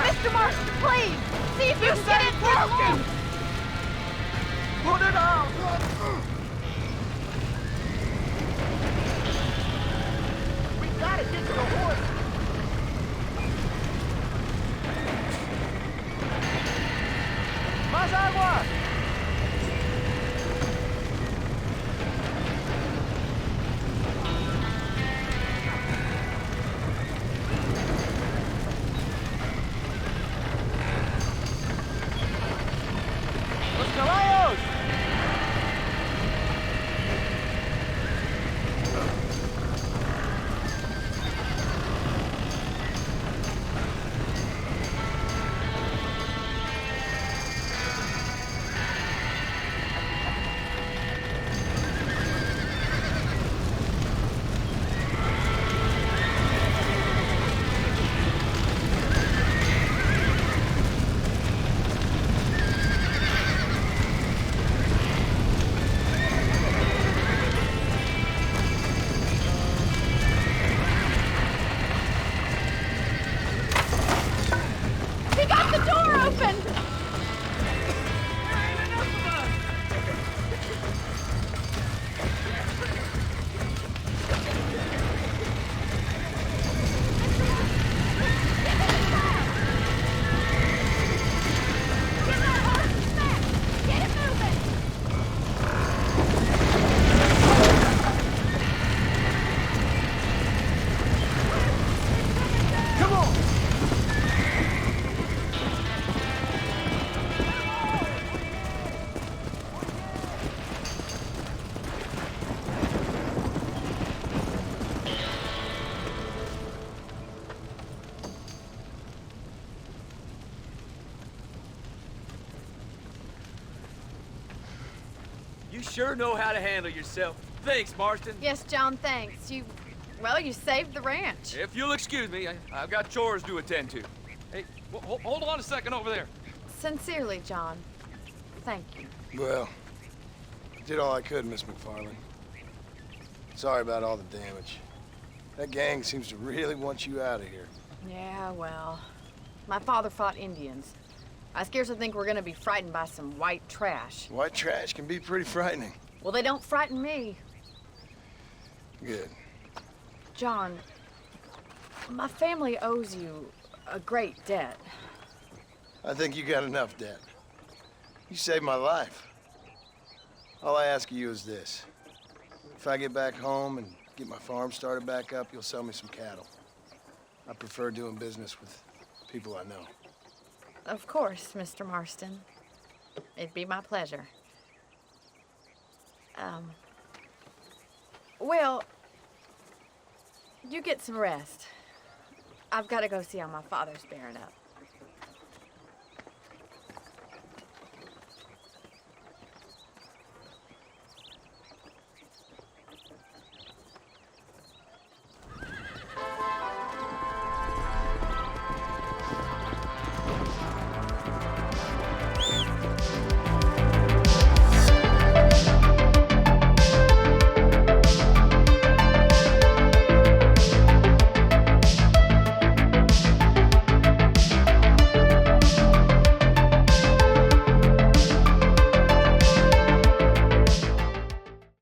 Mr. Marston, please, see if you can get in through the loop. Put it out. We gotta get to the horse. Más agua. Los caballos. You sure know how to handle yourself. Thanks, Marston. Yes, John, thanks. Well, you saved the ranch. If you'll excuse me, I've got chores to attend to. Hey, hold on a second over there. Sincerely, John. Thank you. Well, did all I could, Miss McFarland. Sorry about all the damage. That gang seems to really want you out of here. Yeah, well, my father fought Indians. I scarcely think we're gonna be frightened by some white trash. White trash can be pretty frightening. Well, they don't frighten me. Good. John, my family owes you a great debt. I think you got enough debt. You saved my life. All I ask of you is this. If I get back home and get my farm started back up, you'll sell me some cattle. I prefer doing business with people I know. Of course, Mr. Marston. It'd be my pleasure. Well, you get some rest. I've got to go see how my father's bearing up.